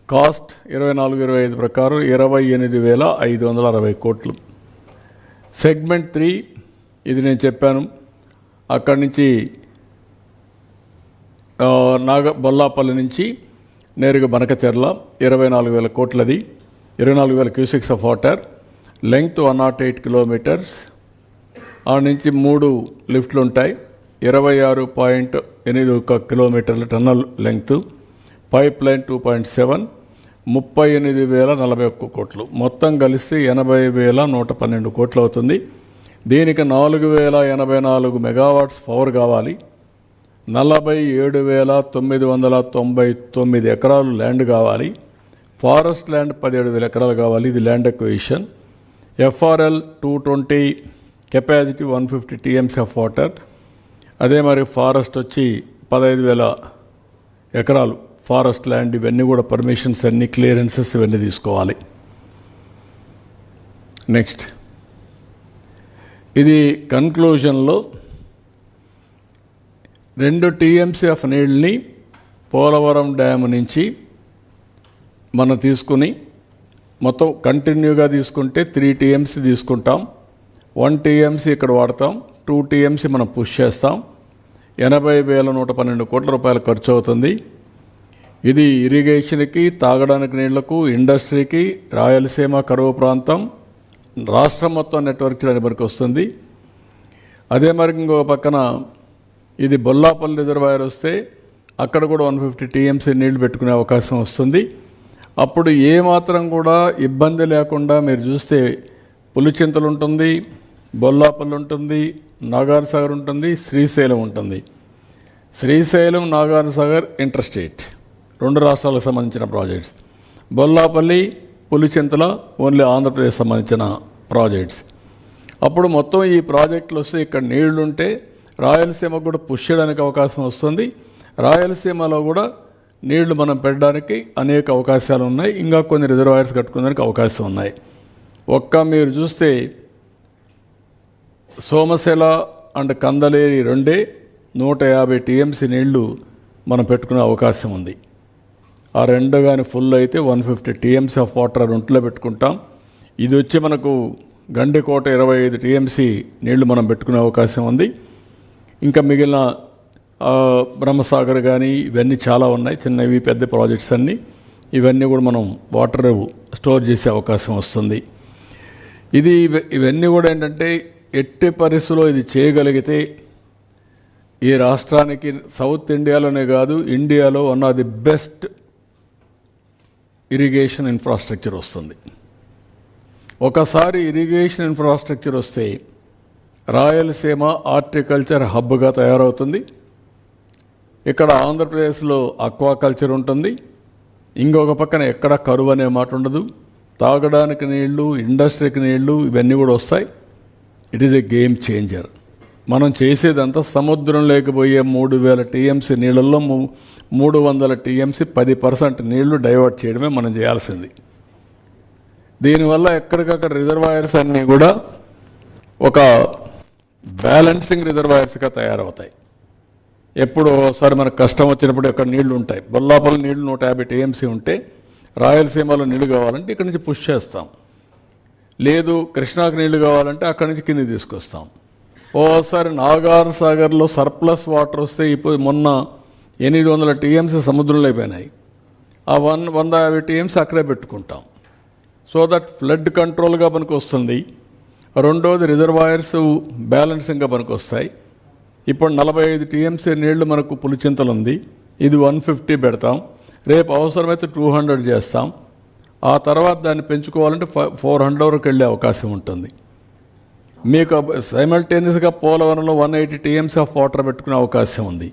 cost 24-25 ప్రకారం 28,560 కోట్లు. సెగ్మెంట్ 3 ఇది నేను చెప్పాను, అక్కడి నుంచి బొల్లాపల్లి నుంచి నేరుగా Banakacherla 24,000 కోట్లది, 24,000 cusecs of water, length 108 kilometres. ఆ నుంచి 3 లిఫ్ట్లు ఉంటాయి, 26.81 కిలోమీటర్ల టన్నల్ లెంగ్త్, పైప్ లైన్ 2.7, 38,041 కోట్లు. మొత్తం కలిసి 80,112 కోట్లు అవుతుంది. దీనికి 4,084 మెగావాట్స్ పవర్ కావాలి, 47,999 ఎకరాలు ల్యాండ్ కావాలి, ఫారెస్ట్ ల్యాండ్ 17,000 ఎకరాలు కావాలి. ఇది land acquisition. FRL 220, capacity 150 TMC of water. అదే మరి ఫారెస్ట్ వచ్చి 15,000 ఎకరాలు ఫారెస్ట్ ల్యాండ్. ఇవన్నీ కూడా పర్మిషన్స్ అన్ని క్లియరెన్సెస్ ఇవన్నీ తీసుకోవాలి. నెక్స్ట్ ఇది కన్క్లూజన్లో 2 TMC ఆఫ్ నీళ్ళని పోలవరం డ్యామ్ నుంచి మనం తీసుకుని మొత్తం కంటిన్యూగా తీసుకుంటే 3 TMC తీసుకుంటాం, 1 TMC ఇక్కడ వాడతాం, 2 TMC మనం పుష్ చేస్తాం. 80,112 కోట్ల రూపాయలు ఖర్చు అవుతుంది. ఇది ఇరిగేషన్కి, తాగడానికి నీళ్లకు, ఇండస్ట్రీకి, రాయలసీమ కరువు ప్రాంతం, రాష్ట్రం మొత్తం నెట్వర్క్ చేయడానికి వరకు వస్తుంది. అదే మరి ఇంకో పక్కన ఇది బొల్లాపల్లి రిజర్వాయర్ వస్తే అక్కడ కూడా 150 TMC నీళ్లు పెట్టుకునే అవకాశం వస్తుంది. అప్పుడు ఏమాత్రం కూడా ఇబ్బంది లేకుండా మీరు చూస్తే పులిచింతలు ఉంటుంది, బొల్లాపల్లి ఉంటుంది, నాగార్ సాగర్ ఉంటుంది, శ్రీశైలం ఉంటుంది. శ్రీశైలం, నాగార్ సాగర్ ఇంటర్స్టేట్ 2 రాష్ట్రాలకు సంబంధించిన ప్రాజెక్ట్స్. బొల్లాపల్లి, పులిచింతల ఓన్లీ ఆంధ్రప్రదేశ్ సంబంధించిన ప్రాజెక్ట్స్. అప్పుడు మొత్తం ఈ ప్రాజెక్టులు వస్తే ఇక్కడ నీళ్లుంటే రాయలసీమకు కూడా పుష్ చేయడానికి అవకాశం వస్తుంది. రాయలసీమలో కూడా నీళ్లు మనం పెట్టడానికి అనేక అవకాశాలు ఉన్నాయి. ఇంకా కొన్ని రిజర్వాయర్స్ కట్టుకోవడానికి అవకాశం ఉన్నాయి. మీరు చూస్తే సోమశిల అండ్ కందలేరి 2 150 TMC నీళ్లు మనం పెట్టుకునే అవకాశం ఉంది. ఆ 2 కానీ ఫుల్ అయితే 150 TMC ఆఫ్ వాటర్ ఒంట్లో పెట్టుకుంటాం. ఇది వచ్చి మనకు గండికోట 25 TMC నీళ్లు మనం పెట్టుకునే అవకాశం ఉంది. ఇంకా మిగిలిన బ్రహ్మసాగర్ కానీ ఇవన్నీ చాలా ఉన్నాయి, చిన్నవి పెద్ద ప్రాజెక్ట్స్ అన్నీ. ఇవన్నీ కూడా మనం వాటర్ స్టోర్ చేసే అవకాశం వస్తుంది. ఇవన్నీ కూడా ఏంటంటే ఎట్టి పరిస్థితుల్లో ఇది చేయగలిగితే ఈ రాష్ట్రానికి సౌత్ ఇండియాలోనే కాదు ఇండియాలో one of the best irrigation infrastructure వస్తుంది. ఒకసారి ఇరిగేషన్ ఇన్ఫ్రాస్ట్రక్చర్ వస్తే రాయలసీమ హార్టికల్చర్ హబ్గా తయారవుతుంది. ఇక్కడ ఆంధ్రప్రదేశ్లో అక్వాకల్చర్ ఉంటుంది. ఇంకొక పక్కన ఎక్కడ కరువు అనే మాట ఉండదు. తాగడానికి నీళ్లు, ఇండస్ట్రీకి నీళ్లు ఇవన్నీ కూడా వస్తాయి. It is a game changer. మనం చేసేదంతా సముద్రం లేకపోయే 3,000 TMC నీళ్ళల్లో 300 TMC 10% నీళ్లు డైవర్ట్ చేయడమే మనం చేయాల్సింది. దీనివల్ల ఎక్కడికక్కడ రిజర్వాయర్స్ అన్నీ కూడా ఒక బ్యాలెన్సింగ్ రిజర్వాయర్స్గా తయారవుతాయి. ఎప్పుడు ఒకసారి మనకు కష్టం వచ్చినప్పుడు అక్కడ నీళ్లు ఉంటాయి. బొల్లాపల్లి నీళ్లు 150 TMC ఉంటే రాయలసీమలో నీళ్లు కావాలంటే ఇక్కడి నుంచి పుష్ చేస్తాం. లేదు కృష్ణాకు నీళ్లు కావాలంటే అక్కడి నుంచి కింద తీసుకొస్తాం. ఓసారి నాగార్ సాగర్లో సర్ప్లస్ వాటర్ వస్తే ఇప్పుడు మొన్న 800 TMC సముద్రంలో అయిపోయినాయి. ఆ 150 టీఎంసీ అక్కడే పెట్టుకుంటాం. సో దట్ ఫ్లడ్ కంట్రోల్గా మనకు వస్తుంది. రెండోది రిజర్వాయర్స్ బ్యాలెన్సింగ్గా మనకు వస్తాయి. ఇప్పుడు 45 టీఎంసీ నీళ్లు మనకు పులిచింతలు ఉంది, ఇది 150 పెడతాం. రేపు అవసరమైతే 200 చేస్తాం. ఆ తర్వాత దాన్ని పెంచుకోవాలంటే 400 వరకు వెళ్ళే అవకాశం ఉంటుంది. మీకు సైమల్టేనియస్గా పోలవరంలో 180 టీఎంసీ ఆఫ్ వాటర్ పెట్టుకునే అవకాశం ఉంది.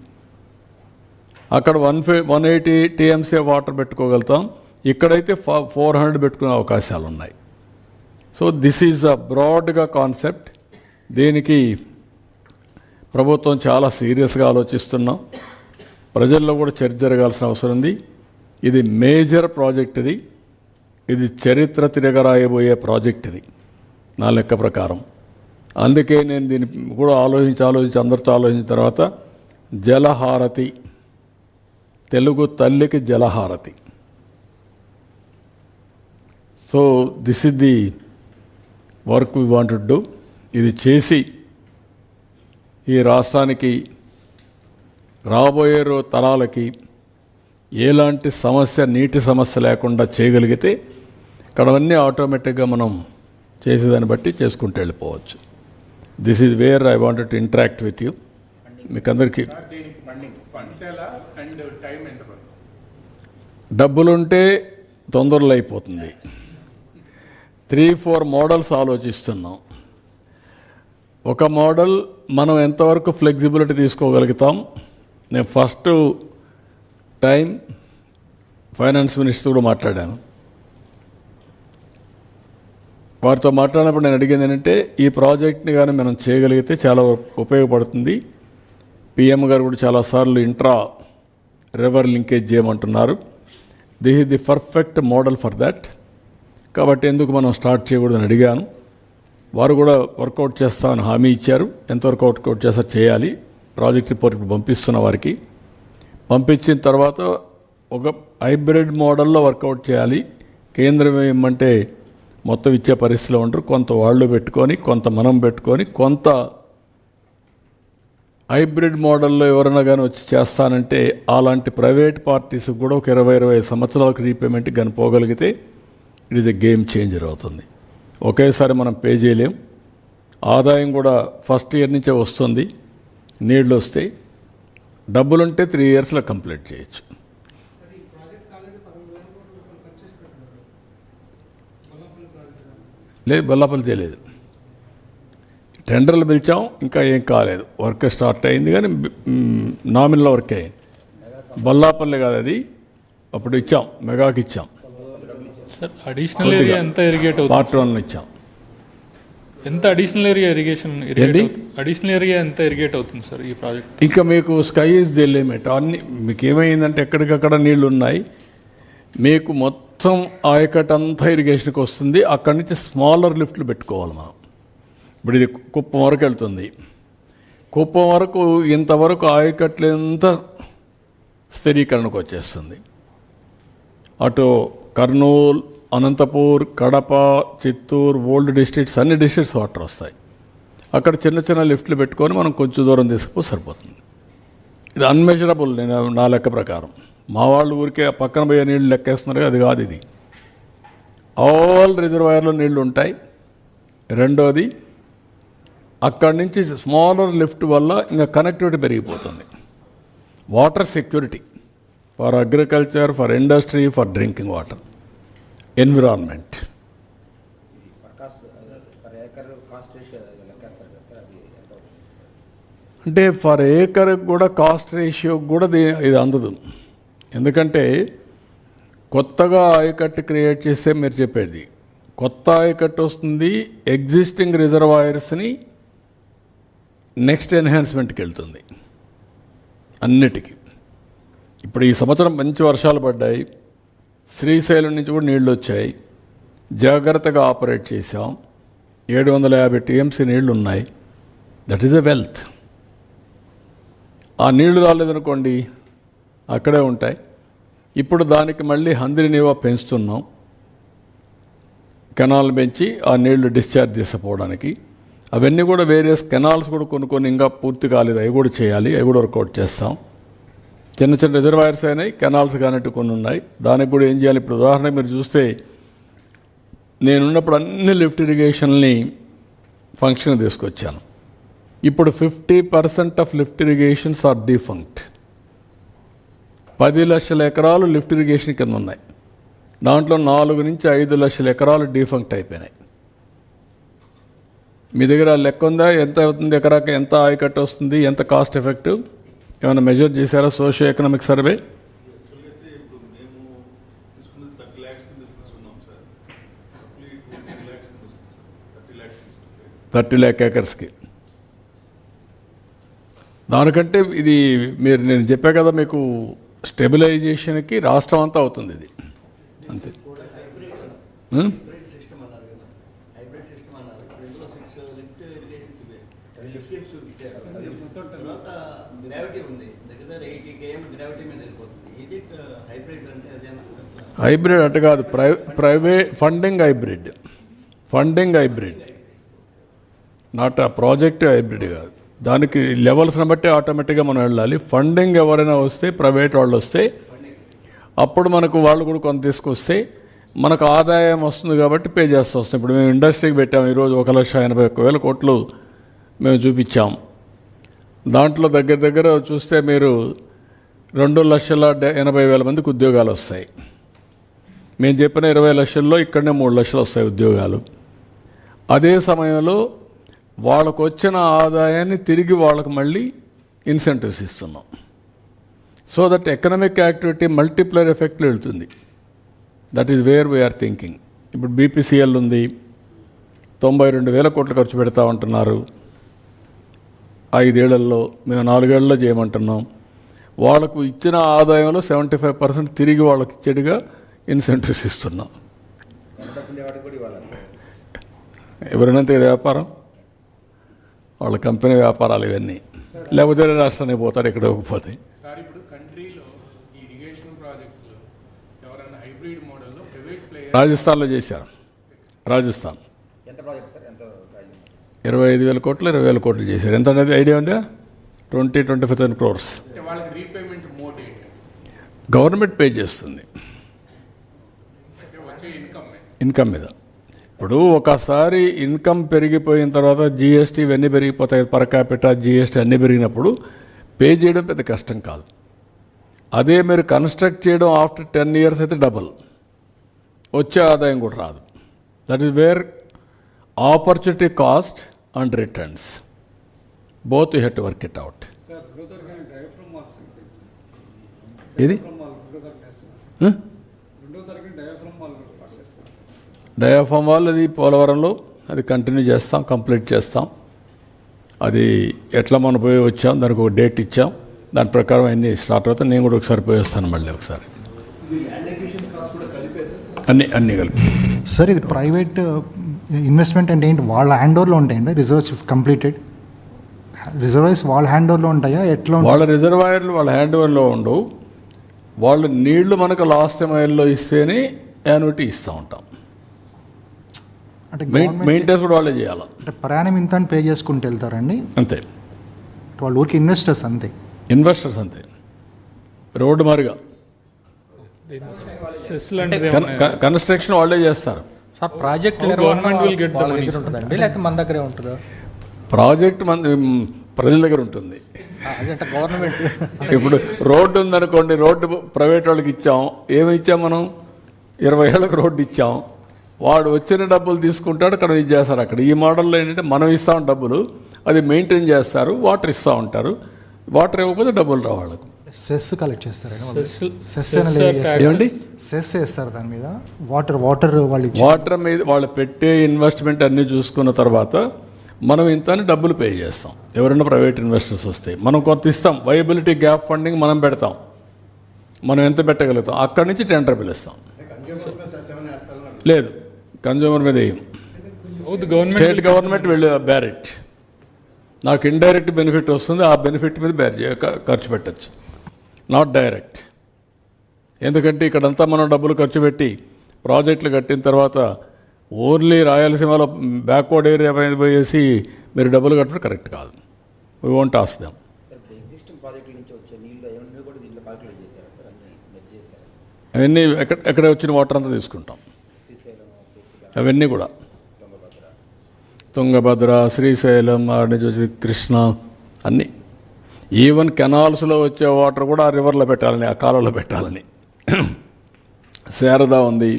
అక్కడ 180 టీఎంసీ వాటర్ పెట్టుకోగలుగుతాం. ఇక్కడైతే 400 పెట్టుకునే అవకాశాలు ఉన్నాయి. సో దిస్ ఈజ్ అ బ్రాడ్గా కాన్సెప్ట్. దీనికి ప్రభుత్వం చాలా సీరియస్గా ఆలోచిస్తున్నాం. ప్రజల్లో కూడా చర్చ జరగాల్సిన అవసరం ఉంది. ఇది మేజర్ ప్రాజెక్ట్, ఇది చరిత్ర తిరగరాయబోయే ప్రాజెక్ట్ ఇది నా లెక్క ప్రకారం. అందుకే నేను దీన్ని కూడా ఆలోచించి అందరితో ఆలోచించిన తర్వాత జలహారతి, తెలుగు తల్లికి జలహారతి. So this is the work we want to do. ఇది చేసి ఈ రాష్ట్రానికి రాబోయే తరాలకి ఎలాంటి సమస్య, నీటి సమస్య లేకుండా చేయగలిగితే ఇక్కడ అన్నీ ఆటోమేటిక్గా మనం చేసేదాన్ని బట్టి చేసుకుంటూ వెళ్ళిపోవచ్చు. This is where I wanted to interact with you. మీకు అందరికీ డబ్బులుంటే తొందరలో అయిపోతుంది. 3-4 మోడల్స్ ఆలోచిస్తున్నాం. ఒక మోడల్ మనం ఎంతవరకు ఫ్లెక్సిబిలిటీ తీసుకోగలుగుతాం. నేను ఫస్ట్ టైం ఫైనాన్స్ మినిస్టర్ కూడా మాట్లాడాను. వారితో మాట్లాడినప్పుడు నేను అడిగింది ఏంటంటే, ఈ ప్రాజెక్ట్ని కానీ మనం చేయగలిగితే చాలా ఉపయోగపడుతుంది. పిఎం గారు కూడా చాలాసార్లు ఇంట్రా రివర్ లింకేజ్ చేయమంటున్నారు. This is the perfect model for that. కాబట్టి ఎందుకు మనం స్టార్ట్ చేయకూడదని అడిగాను. వారు కూడా వర్కౌట్ చేస్తామని హామీ ఇచ్చారు. ఎంతవరకు వర్కౌట్ చేస్తారు చేయాలి. ప్రాజెక్ట్ రిపోర్ట్ ఇప్పుడు పంపిస్తున్న వారికి. పంపించిన తర్వాత ఒక హైబ్రిడ్ మోడల్లో వర్కౌట్ చేయాలి. కేంద్రం ఏమంటే మొత్తం ఇచ్చే పరిస్థితిలో ఉంటారు. కొంత వాళ్ళు పెట్టుకొని, కొంత మనం పెట్టుకొని, కొంత హైబ్రిడ్ మోడల్లో ఎవరైనా కానీ వచ్చి చేస్తానంటే అలాంటి ప్రైవేట్ పార్టీస్ కూడా ఒక 20-25 సంవత్సరాలకు రీపేమెంట్ కానీ పోగలిగితే it is a game changer అవుతుంది. ఒకేసారి మనం పే చేయలేం. ఆదాయం కూడా ఫస్ట్ ఇయర్ నుంచే వస్తుంది. నీళ్ళు వస్తే డబ్బులుంటే 3 ఇయర్స్లో కంప్లీట్ చేయొచ్చు. లేదు, బొల్లాపల్లి చేయలేదు. టెండర్లు పిలిచాం, ఇంకా ఏం కాలేదు. వర్క్ స్టార్ట్ అయింది కానీ నామినల్ వర్క్ అయింది. బొల్లాపల్లి కాదు, అది అప్పుడు ఇచ్చాం, మెగాకి ఇచ్చాం. అడిషనల్ ఏరియా ఎంత ఇరిగేట్ అవుతుంది? పార్ట్ 1 ఇచ్చాం. ఎంత additional area irrigation additional area ఎంత ఇరిగేట్ అవుతుంది సార్ ఈ ప్రాజెక్ట్? ఇంకా మీకు స్కై ఇస్ ది లిమిట్. అన్ని మీకు ఏమైందంటే ఎక్కడికక్కడ నీళ్లు ఉన్నాయి. మీకు మొత్తం ఆయకట్ అంతా ఇరిగేషన్కి వస్తుంది. అక్కడి నుంచి స్మాలర్ లిఫ్ట్లు పెట్టుకోవాలి మనం. ఇప్పుడు ఇది కుప్పం వరకు వెళ్తుంది. కుప్పం వరకు ఇంతవరకు ఆయకట్లు ఎంత స్థిరీకరణకు వచ్చేస్తుంది. అటు కర్నూలు, అనంతపూర్, కడప, చిత్తూరు, ఓల్డ్ డిస్ట్రిక్ట్స్, అన్ని డిస్ట్రిక్ట్స్ వాటర్ వస్తాయి. అక్కడ చిన్న చిన్న లిఫ్ట్లు పెట్టుకొని మనం కొంచెం దూరం తీసుకుపో సరిపోతుంది. ఇది అన్మెజరబుల్. నేను నా లెక్క ప్రకారం మా వాళ్ళు ఊరికే పక్కన పోయే నీళ్ళు లెక్కేస్తున్నారు, అది కాదు. ఇది ఆల్ రిజర్వాయర్లో నీళ్లు ఉంటాయి. రెండోది అక్కడి నుంచి స్మాలర్ లిఫ్ట్ వల్ల ఇంకా కనెక్టివిటీ పెరిగిపోతుంది. Water security for agriculture, for industry, for drinking water, environment. అంటే ఫర్ ఏకర్ కూడా కాస్ట్ రేషియో కూడా ఇది అందదు. ఎందుకంటే కొత్తగా ఆయకట్టు క్రియేట్ చేస్తే మీరు చెప్పేది కొత్త ఆయకట్టు వస్తుంది, ఎగ్జిస్టింగ్ రిజర్వాయర్స్ని నెక్స్ట్ ఎన్హాన్స్మెంట్కి వెళ్తుంది అన్నిటికీ. ఇప్పుడు ఈ సంవత్సరం మంచి వర్షాలు పడ్డాయి, శ్రీశైలం నుంచి కూడా నీళ్లు వచ్చాయి. జాగ్రత్తగా ఆపరేట్ చేసాం. 750 టీఎంసీ నీళ్లు ఉన్నాయి. That is a wealth. ఆ నీళ్లు రాలేదనుకోండి, అక్కడే ఉంటాయి. ఇప్పుడు దానికి మళ్ళీ హంద్రినీవా పెంచుతున్నాం, కెనాల్ పెంచి ఆ నీళ్లు డిశ్చార్జ్ చేసిపోవడానికి. అవన్నీ కూడా వేరియస్ కెనాల్స్ కూడా కొన్ని ఇంకా పూర్తి కాలేదు, అవి కూడా చేయాలి, అవి కూడా వర్కౌట్ చేస్తాం. చిన్న చిన్న రిజర్వాయర్స్ అయినాయి, కెనాల్స్ కానట్టు కొన్ని ఉన్నాయి. దానికి కూడా ఏం చేయాలి? ఇప్పుడు ఉదాహరణ మీరు చూస్తే నేనున్నప్పుడు అన్ని లిఫ్ట్ ఇరిగేషన్ని ఫంక్షన్ తీసుకొచ్చాను. ఇప్పుడు 50% of lift irrigations are defunct. 10 లక్షల ఎకరాలు లిఫ్ట్ ఇరిగేషన్ కింద ఉన్నాయి. దాంట్లో 4 నుంచి 5 లక్షల ఎకరాలు డిఫంక్ట్ అయిపోయినాయి. మీ దగ్గర లెక్క ఉందా? ఎంత అవుతుంది ఎకరాకి, ఎంత ఆయకట్టు వస్తుంది, ఎంత కాస్ట్ ఎఫెక్టివ్? ఏమైనా మెజర్ చేశారా సోషియో ఎకనామిక్ సర్వే? 30 lakh ఏకర్స్కి. దానికంటే ఇది నేను చెప్పా కదా మీకు, స్టెబిలైజేషన్కి రాష్ట్రం అంతా అవుతుంది ఇది అంతే. హైబ్రిడ్ అంటే కాదు, ప్రైవేట్ ఫండింగ్ హైబ్రిడ్ నాట్ ఆ ప్రాజెక్ట్ హైబ్రిడ్ కాదు. దానికి లెవెల్స్ని బట్టి ఆటోమేటిక్గా మనం వెళ్ళాలి. ఫండింగ్ ఎవరైనా వస్తే, ప్రైవేట్ వాళ్ళు వస్తే, అప్పుడు మనకు వాళ్ళు కూడా కొంత తీసుకొస్తే మనకు ఆదాయం వస్తుంది కాబట్టి పే చేస్తూ వస్తాం. ఇప్పుడు మేము ఇండస్ట్రీకి పెట్టాము ఈరోజు 1,81,000 కోట్లు మేము చూపించాం. దాంట్లో దగ్గర చూస్తే మీరు 2,80,000 మందికి ఉద్యోగాలు వస్తాయి. మేము చెప్పిన 20 లక్షల్లో ఇక్కడనే 3 లక్షలు వస్తాయి ఉద్యోగాలు. అదే సమయంలో వాళ్ళకు వచ్చిన ఆదాయాన్ని తిరిగి వాళ్ళకు మళ్ళీ ఇన్సెంటివ్స్ ఇస్తున్నాం. So that economic activity multiplier ఎఫెక్ట్లో వెళ్తుంది. That is where we are thinking. ఇప్పుడు బీపీసీఎల్ ఉంది, 92,000 కోట్లు ఖర్చు పెడతా ఉంటున్నారు 5 ఏళ్లలో. మేము 4 ఏళ్లలో చేయమంటున్నాం. వాళ్ళకు ఇచ్చిన ఆదాయంలో 75% తిరిగి వాళ్ళకి ఇచ్చేట్టుగా ఇన్సెంటివ్స్ ఇస్తున్నాం. ఎవరినంత వ్యాపారం, వాళ్ళ కంపెనీ వ్యాపారాలు ఇవన్నీ. లేకపోతే రాష్ట్రానికి పోతారు, ఇక్కడ పోతాయి. రాజస్థాన్లో చేశారు. రాజస్థాన్ 25,000 కోట్లు 20,000 కోట్లు చేశారు. ఎంత అనేది ఐడియా ఉందా? 20-25,000 crores గవర్నమెంట్ పే చేస్తుంది ఇన్కమ్ మీద. ఇప్పుడు ఒకసారి ఇన్కమ్ పెరిగిపోయిన తర్వాత జిఎస్టీ ఇవన్నీ పెరిగిపోతాయి, పర్ క్యాపిటా జిఎస్టీ అన్నీ పెరిగినప్పుడు పే చేయడం పెద్ద కష్టం కాదు. అదే మీరు కన్స్ట్రక్ట్ చేయడం ఆఫ్టర్ 10 years అయితే డబుల్ వచ్చే ఆదాయం కూడా రాదు. That is wear opportunity cost and returns both you have to work it out. ఇది డయాఫామ్ వాల్ అది పోలవరంలో అది కంటిన్యూ చేస్తాం, కంప్లీట్ చేస్తాం. అది ఎట్లా మనం పోయి వచ్చాం, దానికి ఒక డేట్ ఇచ్చాం, దాని ప్రకారం అన్నీ స్టార్ట్ అవుతాయి. నేను కూడా ఒకసారి పోయి వస్తాను మళ్ళీ ఒకసారి. అన్నీ కలిపి. సార్ ఇది ప్రైవేట్ ఇన్వెస్ట్మెంట్ అంటే ఏంటి? వాళ్ళ హ్యాండ్ ఓవర్లో ఉంటాయండి రిజర్వ్స్ కంప్లీటెడ్? రిజర్వాయర్స్ వాళ్ళ హ్యాండ్ ఓవర్లో ఉంటాయా? ఎట్లా? వాళ్ళ రిజర్వాయర్లు వాళ్ళ హ్యాండ్ ఓవర్లో ఉండవు. వాళ్ళు నీళ్లు మనకు లాస్ట్ మైల్లో ఇస్తేనే యాన్యుటీ ఇస్తూ ఉంటాం. అంటే మెయింటెనెన్స్ కూడా వాళ్ళే చేయాలి. అంటే ప్రయాణం ఇంత అని పే చేసుకుంటూ వెళ్తారండి అంతే. వాళ్ళ ఊరికి ఇన్వెస్టర్స్ అంతే. రోడ్డు మారిగా కన్స్ట్రక్షన్ వాళ్ళే చేస్తారు. సార్ ప్రాజెక్ట్ ఉంటుందండి లేకపోతే మన దగ్గరే ఉంటుందా? ప్రాజెక్ట్ ప్రజల దగ్గర ఉంటుంది. అదంటే గవర్నమెంట్ ఇప్పుడు రోడ్డు ఉందనుకోండి, రోడ్డు ప్రైవేట్ వాళ్ళకి ఇచ్చాం. ఏమి ఇచ్చాం మనం? 20 ఏళ్ళకి రోడ్డు ఇచ్చాం. వాడు వచ్చిన డబ్బులు తీసుకుంటాడు, అక్కడ ఇది చేస్తారు. అక్కడ ఈ మోడల్లో ఏంటంటే మనం ఇస్తాం డబ్బులు, అది మెయింటైన్ చేస్తారు, వాటర్ ఇస్తూ ఉంటారు. వాటర్ ఇవ్వకపోతే డబ్బులు రావు వాళ్ళకు. సెస్ కలెక్ట్ చేస్తారండి. ఏమండి సెస్ వేస్తారు దాని మీద. వాటర్ వాటర్ మీద వాళ్ళు పెట్టే ఇన్వెస్ట్మెంట్ అన్నీ చూసుకున్న తర్వాత మనం ఇంత అని డబ్బులు పే చేస్తాం. ఎవరైనా ప్రైవేట్ ఇన్వెస్టర్స్ వస్తే మనం కొంత ఇస్తాం. వైబిలిటీ గ్యాప్ ఫండింగ్ మనం పెడతాం. మనం ఎంత పెట్టగలుగుతాం, అక్కడి నుంచి టెండర్ పిలుస్తాం. లేదు, కన్జ్యూమర్ మీద స్టేట్ గవర్నమెంట్ వెళ్ళి బ్యారెట్ నాకు ఇండైరెక్ట్ బెనిఫిట్ వస్తుంది, ఆ బెనిఫిట్ మీద ఖర్చు పెట్టచ్చు, నాట్ డైరెక్ట్. ఎందుకంటే ఇక్కడంతా మనం డబ్బులు ఖర్చు పెట్టి ప్రాజెక్టులు కట్టిన తర్వాత ఓన్లీ రాయలసీమలో బ్యాక్వర్డ్ ఏరియా పైన పోయేసి మీరు డబ్బులు కట్టడం కరెక్ట్ కాదు. We won't ask them. అవన్నీ ఎక్కడ వచ్చిన వాటర్ అంతా తీసుకుంటాం. అవన్నీ కూడా తుంగభద్ర, శ్రీశైలం, ఆడి నుంచి కృష్ణ అన్నీ, ఈవెన్ కెనాల్స్లో వచ్చే వాటర్ కూడా ఆ రివర్లో పెట్టాలని, ఆ కాలంలో పెట్టాలని. శారదా ఉంది,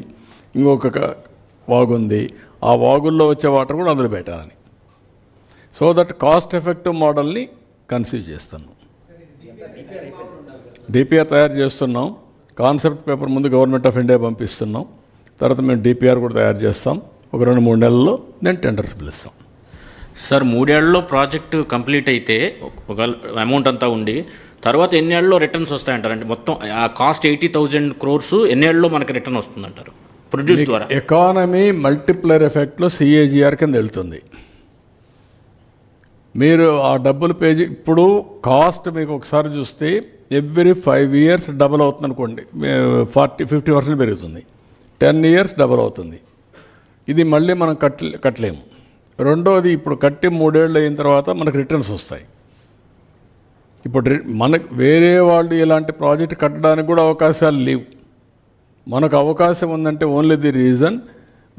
ఇంకొక వాగుంది, ఆ వాగుల్లో వచ్చే వాటర్ కూడా అందులో పెట్టాలని. సో దట్ కాస్ట్ ఎఫెక్టివ్ మోడల్ని కన్సీవ్ చేస్తున్నాం. డిపిఆర్ తయారు చేస్తున్నాం. కాన్సెప్ట్ పేపర్ ముందు గవర్నమెంట్ ఆఫ్ ఇండియా పంపిస్తున్నాం. తర్వాత మేము డిపిఆర్ కూడా తయారు చేస్తాం. ఒక 2-3 నెలల్లో నేను టెండర్స్ పిలుస్తాం. సార్ 3 ఏళ్లలో ప్రాజెక్టు కంప్లీట్ అయితే ఒక అమౌంట్ అంతా ఉండి తర్వాత ఎన్ని ఏళ్ళలో రిటర్న్స్ వస్తాయంటారు? అంటే మొత్తం ఆ కాస్ట్ 80,000 crores ఎన్ని ఏళ్ళలో మనకి రిటర్న్ వస్తుందంటారు ప్రొడ్యూస్ ద్వారా? ఎకానమీ మల్టిప్లైర్ ఎఫెక్ట్లో సిఏజిఆర్ కింద వెళ్తుంది. మీరు ఆ డబ్బులు ఇప్పుడు కాస్ట్ మీకు ఒకసారి చూస్తే ఎవ్రీ 5 years డబుల్ అవుతుంది అనుకోండి, 40-50% పెరుగుతుంది. 10 years డబుల్ అవుతుంది. ఇది మళ్ళీ మనం కట్టలేము. రెండోది, ఇప్పుడు కట్టి 3 ఏళ్ళు అయిన తర్వాత మనకు రిటర్న్స్ వస్తాయి. ఇప్పుడు మనకు వేరే వాళ్ళు ఇలాంటి ప్రాజెక్ట్ కట్టడానికి కూడా అవకాశాలు లేవు. మనకు అవకాశం ఉందంటే only the reason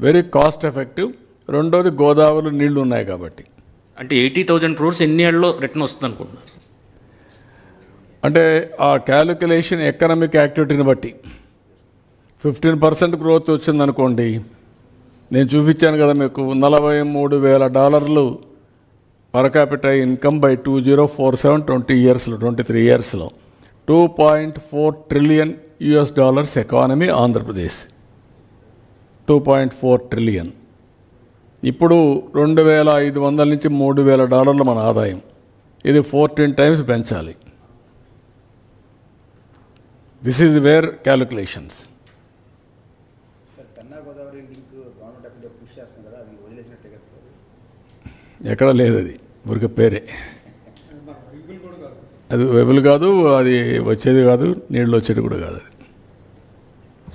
very cost effective. రెండోది, గోదావరిలో నీళ్లు ఉన్నాయి కాబట్టి. అంటే 80,000 crores ఎన్ని ఏళ్ళలో రిటర్న్ వస్తుంది అనుకుంటున్నారు? అంటే ఆ క్యాలిక్యులేషన్ ఎకనామిక్ యాక్టివిటీని బట్టి 15% గ్రోత్ వచ్చిందనుకోండి, నేను చూపించాను కదా మీకు, $43,000 per capital income by 2047 23 yearsలో $2.4 trillion economy Andhra Pradesh. 2.4 trillion. ఇప్పుడు 2,500 నుంచి $3,000 మన ఆదాయం. ఇది 14 times పెంచాలి. This is wear calculations. ఎక్కడ లేదు, అది ఊరికే పేరే. అది వెబుల్ కాదు, అది వచ్చేది కాదు, నీళ్ళు వచ్చేది కూడా కాదు. అది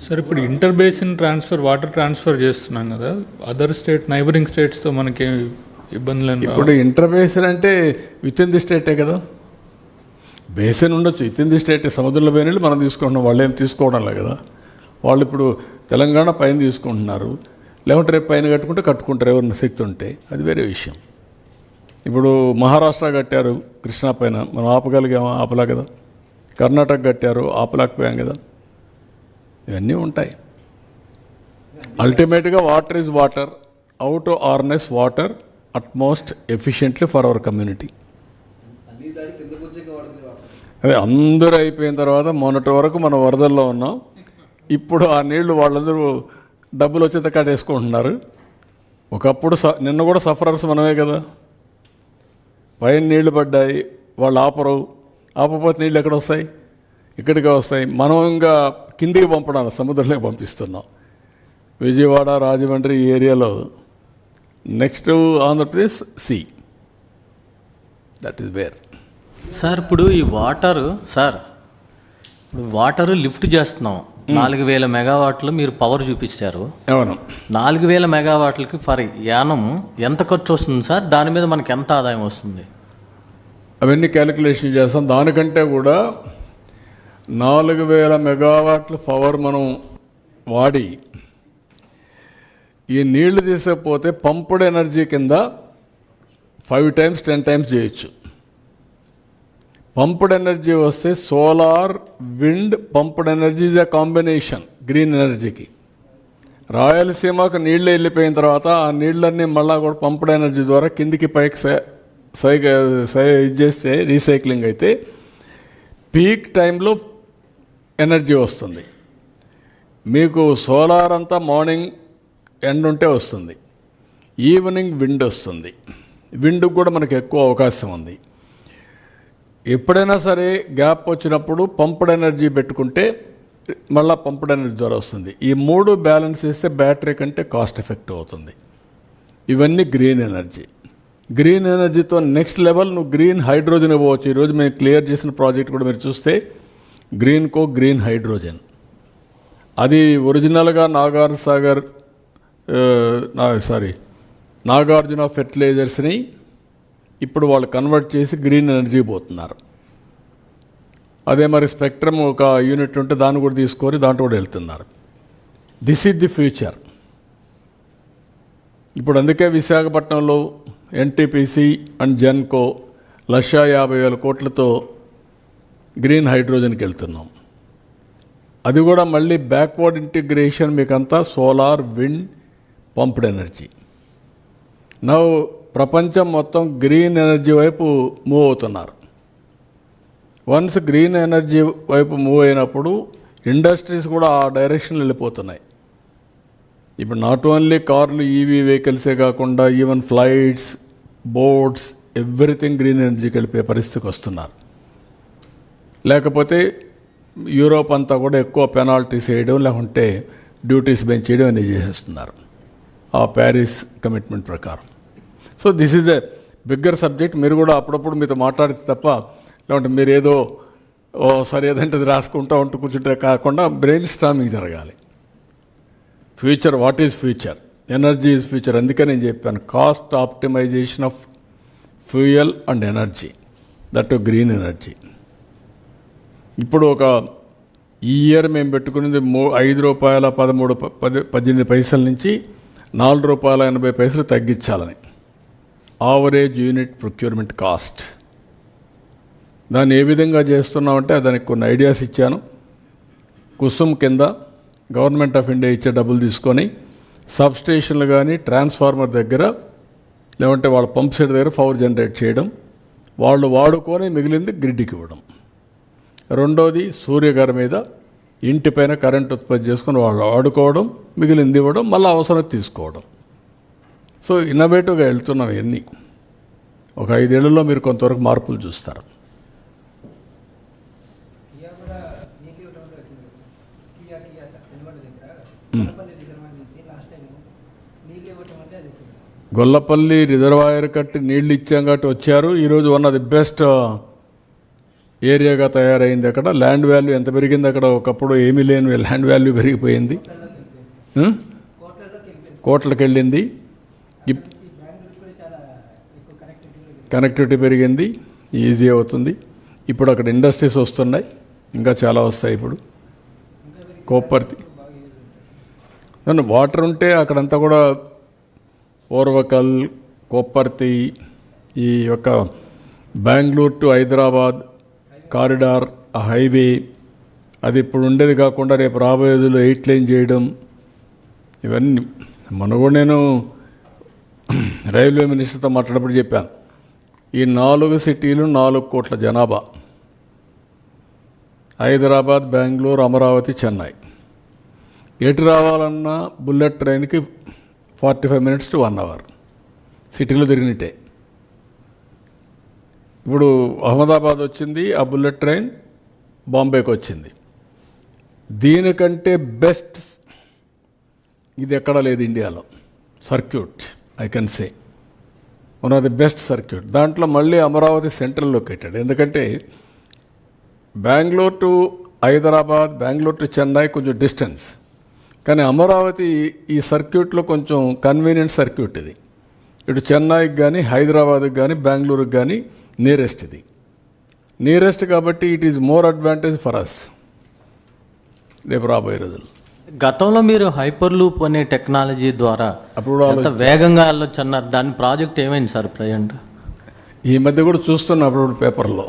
సార్ ఇప్పుడు inter basin transfer, water transfer చేస్తున్నాం కదా, అదర్ స్టేట్ నైబరింగ్ స్టేట్స్తో మనకి ఇబ్బందులు? ఇప్పుడు ఇంటర్ బేసిన్ అంటే విత్ ఇన్ ది స్టేటే కదా. బేసిన్ ఉండొచ్చు, విత్ ఇన్ ది స్టేట్. సముద్రంలో పోయిన నీళ్ళు మనం తీసుకుంటున్నాం, వాళ్ళు ఏం తీసుకోవడంలే కదా. వాళ్ళు ఇప్పుడు తెలంగాణ పైన తీసుకుంటున్నారు, లేకుంటే రేపు పైన కట్టుకుంటారు ఎవరిన శక్తి ఉంటే, అది వేరే విషయం. ఇప్పుడు మహారాష్ట్ర కట్టారు కృష్ణా పైన, మనం ఆపగలిగామా? ఆపలా కదా. కర్ణాటక కట్టారు, ఆపలేకపోయాం కదా. ఇవన్నీ ఉంటాయి. అల్టిమేట్గా water is water, how to harness water utmost efficiently for our community. అదే అందరూ అయిపోయిన తర్వాత మొన్నటి వరకు మనం వరదల్లో ఉన్నాం. ఇప్పుడు ఆ నీళ్లు వాళ్ళందరూ డబ్బులు వచ్చేంత కట్టేసుకుంటున్నారు. ఒకప్పుడు నిన్న కూడా సఫరర్స్ మనమే కదా. పైన నీళ్లు పడ్డాయి, వాళ్ళు ఆపపోతే నీళ్ళు ఎక్కడ వస్తాయి? ఇక్కడికే వస్తాయి. మనం ఇంకా కిందికి పంపడానికి సముద్రంలోకి పంపిస్తున్నాం. విజయవాడ, రాజమండ్రి ఈ ఏరియాలో. Next Andhra Pradesh see, that is where. Sir ఇప్పుడు ఈ వాటరు, సార్ ఇప్పుడు వాటరు లిఫ్ట్ చేస్తున్నాం, 4,000 మెగావాట్లు మీరు పవర్ చూపించారు. అవును. 4,000 మెగావాట్లకి ఫర్ యానం ఎంత ఖర్చు వస్తుంది సార్? దాని మీద మనకి ఎంత ఆదాయం వస్తుంది? అవన్నీ క్యాలిక్యులేషన్ చేస్తాం. దానికంటే కూడా 4,000 మెగావాట్ల పవర్ మనం వాడి ఈ నీళ్లు తీసకపోతే పంప్డ్ ఎనర్జీ కింద 5 times 10 times చేయొచ్చు. పంప్డ్ ఎనర్జీ వస్తే solar, wind, pumped energy is a combination green ఎనర్జీకి. రాయలసీమకు నీళ్ళు వెళ్ళిపోయిన తర్వాత ఆ నీళ్ళన్నీ మళ్ళా కూడా పంప్డ్ ఎనర్జీ ద్వారా కిందికి పైకి ఇది చేస్తే రీసైక్లింగ్ అయితే పీక్ టైంలో ఎనర్జీ వస్తుంది. మీకు సోలార్ అంతా మార్నింగ్ ఎండ్ ఉంటే వస్తుంది, ఈవినింగ్ విండ్ వస్తుంది. విండ్కి కూడా మనకు ఎక్కువ అవకాశం ఉంది. ఎప్పుడైనా సరే గ్యాప్ వచ్చినప్పుడు పంప్డ్ ఎనర్జీ పెట్టుకుంటే మళ్ళీ పంప్డ్ ఎనర్జీ ద్వారా వస్తుంది. ఈ 3 బ్యాలెన్స్ చేస్తే బ్యాటరీ కంటే కాస్ట్ ఎఫెక్టివ్ అవుతుంది. ఇవన్నీ గ్రీన్ ఎనర్జీ. గ్రీన్ ఎనర్జీతో నెక్స్ట్ లెవెల్ నువ్వు గ్రీన్ హైడ్రోజన్ ఇవ్వచ్చు. ఈరోజు మేము క్లియర్ చేసిన ప్రాజెక్ట్ కూడా మీరు చూస్తే గ్రీన్ హైడ్రోజన్, అది ఒరిజినల్గా నాగార్జున ఫెర్టిలైజర్స్ని ఇప్పుడు వాళ్ళు కన్వర్ట్ చేసి గ్రీన్ ఎనర్జీ పోతున్నారు. అదే మరి స్పెక్ట్రమ్ ఒక యూనిట్ ఉంటే దాన్ని కూడా తీసుకొని దాంట్లో కూడా వెళ్తున్నారు. This is the future. ఇప్పుడు అందుకే విశాఖపట్నంలో ఎన్టీపీసీ అండ్ జెన్కో 1,50,000 కోట్లతో గ్రీన్ హైడ్రోజన్కి వెళ్తున్నాం. అది కూడా మళ్ళీ బ్యాక్వర్డ్ ఇంటిగ్రేషన్, మీకంతా సోలార్, విండ్, పంప్డ్ ఎనర్జీ. నా ప్రపంచం మొత్తం గ్రీన్ ఎనర్జీ వైపు మూవ్ అవుతున్నారు. వన్స్ గ్రీన్ ఎనర్జీ వైపు మూవ్ అయినప్పుడు ఇండస్ట్రీస్ కూడా ఆ డైరెక్షన్ వెళ్ళిపోతున్నాయి. ఇప్పుడు నాట్ ఓన్లీ కార్లు, ఈవీ వెహికల్సే కాకుండా even flights, boats, everything green ఎనర్జీకి వెళ్ళిపోయే పరిస్థితికి వస్తున్నారు. లేకపోతే యూరోప్ అంతా కూడా ఎక్కువ పెనాల్టీస్ వేయడం, లేకుంటే డ్యూటీస్ పెంచేయడం అనేది చేసేస్తున్నారు ఆ ప్యారిస్ కమిట్మెంట్ ప్రకారం. So this is a bigger subject. మీరు కూడా అప్పుడప్పుడు మీతో మాట్లాడితే తప్ప, లేకుంటే మీరు ఏదో సరే ఏదంటే అది రాసుకుంటూ ఉంటూ కూర్చుంటే కాకుండా బ్రెయిన్ స్టార్మింగ్ జరగాలి. Future, what is future? Energy is future. అందుకే నేను చెప్పాను, cost optimisation of fuel and energy, that green energy. ఇప్పుడు ఒక ఈ ఇయర్ మేము పెట్టుకునేది ₹5.18 నుంచి ₹4.80 తగ్గించాలని, ఆవరేజ్ యూనిట్ ప్రొక్యూర్మెంట్ కాస్ట్. దాన్ని ఏ విధంగా చేస్తున్నామంటే దానికి కొన్ని ఐడియాస్ ఇచ్చాను. కుసుమ్ కింద గవర్నమెంట్ ఆఫ్ ఇండియా ఇచ్చే డబ్బులు తీసుకొని సబ్స్టేషన్లు కానీ ట్రాన్స్ఫార్మర్ దగ్గర, లేదంటే వాళ్ళ పంప్ సెట్ దగ్గర పవర్ జనరేట్ చేయడం, వాళ్ళు వాడుకొని మిగిలింది గ్రిడ్కి ఇవ్వడం. రెండోది సూర్యగారి మీద ఇంటిపైన కరెంట్ ఉత్పత్తి చేసుకొని వాళ్ళు వాడుకోవడం, మిగిలింది ఇవ్వడం, మళ్ళీ అవసరం తీసుకోవడం. సో ఇన్నోవేటివ్గా వెళ్తున్నాం. ఇవన్నీ ఒక 5 ఏళ్లలో మీరు కొంతవరకు మార్పులు చూస్తారు. గొల్లపల్లి రిజర్వాయర్ కట్టి నీళ్లు ఇచ్చాం కాబట్టి వచ్చారు. ఈరోజు వన్ ఆఫ్ ది బెస్ట్ ఏరియాగా తయారైంది. అక్కడ ల్యాండ్ వాల్యూ ఎంత పెరిగింది, అక్కడ ఒకప్పుడు ఏమీ లేని ల్యాండ్ వాల్యూ పెరిగిపోయింది, కోట్లకు వెళ్ళింది. కనెక్టివిటీ పెరిగింది, ఈజీ అవుతుంది. ఇప్పుడు అక్కడ ఇండస్ట్రీస్ వస్తున్నాయి, ఇంకా చాలా వస్తాయి. ఇప్పుడు కోపర్తి వాటర్ ఉంటే అక్కడంతా కూడా ఓర్వకల్, కోపర్తి, ఈ యొక్క బెంగళూరు టు హైదరాబాద్ కారిడార్, ఆ హైవే, అది ఇప్పుడు ఉండేది కాకుండా రేపు రాబోయేదిలో 8 లైన్ చేయడం, ఇవన్నీ మొన్న కూడా నేను రైల్వే మినిస్టర్తో మాట్లాడినప్పుడు చెప్పాను. ఈ 4 సిటీలు 4 కోట్ల జనాభా, హైదరాబాద్, బెంగళూరు, అమరావతి, చెన్నై. ఎటు రావాలన్నా బుల్లెట్ ట్రైన్కి 45 minutes to 1 hour సిటీలో తిరిగినట్టే. ఇప్పుడు అహ్మదాబాద్ వచ్చింది, ఆ బుల్లెట్ ట్రైన్ బాంబేకి వచ్చింది. దీనికంటే బెస్ట్ ఇది ఎక్కడా లేదు ఇండియాలో. Circuit I can say one of the best circuit. దాంట్లో మళ్ళీ అమరావతి సెంట్రల్ లొకేటెడ్. ఎందుకంటే బెంగళూరు టు హైదరాబాద్, బెంగళూరు టు చెన్నై కొంచెం డిస్టెన్స్, కానీ అమరావతి ఈ సర్క్యూట్లో కొంచెం కన్వీనియంట్ సర్క్యూట్. ఇది ఇటు చెన్నైకి కానీ, హైదరాబాద్కి కానీ, బెంగళూరుకి కానీ నియరెస్ట్. ఇది నియరెస్ట్ కాబట్టి it is more advantage for us రేపు రాబోయే రోజులు. గతంలో మీరు హైపర్ లూప్ అనే టెక్నాలజీ ద్వారా అప్పుడు ఎంత వేగంగా వెళ్ళొచ్చు అన్నారు. దాని ప్రాజెక్ట్ ఏమైంది సార్ ప్రజెంట్? ఈ మధ్య కూడా చూస్తున్నా అప్పుడు పేపర్లో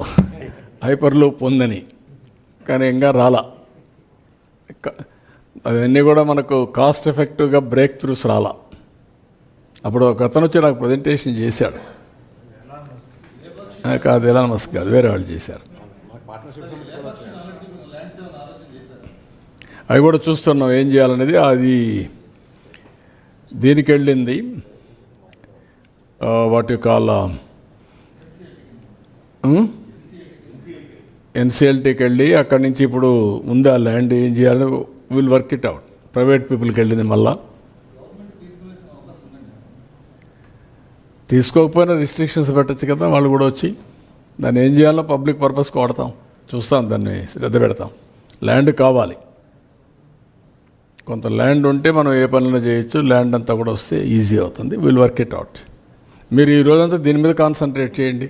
హైపర్ లూప్ ఉందని, కానీ ఇంకా రాలా. అవన్నీ కూడా మనకు కాస్ట్ ఎఫెక్టివ్గా బ్రేక్ త్రూస్ రాలా. అప్పుడు ఒక అతను వచ్చి నాకు ప్రజెంటేషన్ చేశాడు. కాదు, ఎలాన్ మస్క్ కాదు, వేరే వాళ్ళు చేశారు. అవి కూడా చూస్తున్నాం ఏం చేయాలనేది. అది దీనికి వెళ్ళింది, వాటి కాల్ ఎన్సిఎల్టీకి వెళ్ళి అక్కడి నుంచి ఇప్పుడు ఉంది ఆ ల్యాండ్, ఏం చేయాలని will work it out. Private పీపుల్కి వెళ్ళింది. మళ్ళా తీసుకోకపోయినా రిస్ట్రిక్షన్స్ పెట్టచ్చు కదా, వాళ్ళు కూడా వచ్చి దాన్ని ఏం చేయాలో పబ్లిక్ పర్పస్కి వాడతాం, చూస్తాం, దాన్ని శ్రద్ధ పెడతాం. ల్యాండ్ కావాలి, కొంత ల్యాండ్ ఉంటే మనం ఏ పనులను చేయొచ్చు. ల్యాండ్ అంతా కూడా వస్తే ఈజీ అవుతుంది. Will work it out. మీరు ఈ రోజంతా దీని మీద కాన్సన్ట్రేట్ చేయండి.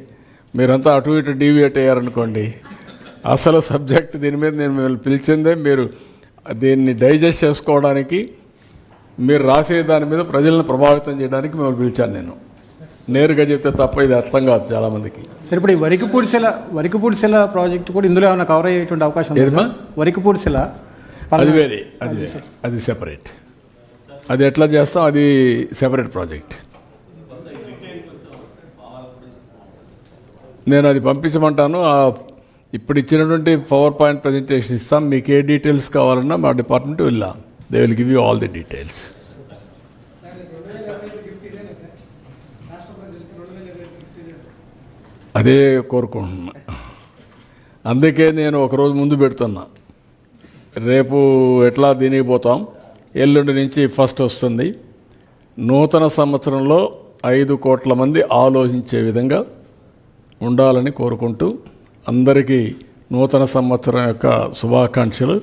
మీరంతా అటు ఇటు డీవియేట్ అయ్యారనుకోండి, అసలు సబ్జెక్ట్ దీని మీద నేను మిమ్మల్ని పిలిచిందే మీరు దీన్ని డైజెస్ట్ చేసుకోవడానికి, మీరు రాసే దాని మీద ప్రజలను ప్రభావితం చేయడానికి మిమ్మల్ని పిలిచాను. నేను నేరుగా చెప్తే తప్ప ఇది అర్థం కాదు చాలామందికి. సరే, ఇప్పుడు ఈ వరికపూడిసెల ప్రాజెక్ట్ కూడా ఇందులో ఏమైనా కవర్ అయ్యేటువంటి అవకాశం ఉంది? ఏదమ్మా? వరికపూడిసెల అది వేరే, అది సెపరేట్. అది ఎట్లా చేస్తాం, అది సెపరేట్ ప్రాజెక్ట్. నేను అది పంపించమంటాను. ఇప్పుడు ఇచ్చినటువంటి పవర్ పాయింట్ ప్రజెంటేషన్ ఇస్తాం. మీకు ఏ డీటెయిల్స్ కావాలన్నా మా డిపార్ట్మెంట్ వెళ్ళాం. They will give you all the details. అదే కోరుకుంటున్నా. అందుకే నేను ఒకరోజు ముందు పెడుతున్నా. రేపు ఎట్లా దీనికి పోతాం, ఎల్లుండి నుంచి ఫస్ట్ వస్తుంది. నూతన సంవత్సరంలో 5 కోట్ల మంది ఆలోచించే విధంగా ఉండాలని కోరుకుంటూ అందరికీ నూతన సంవత్సరం యొక్క శుభాకాంక్షలు.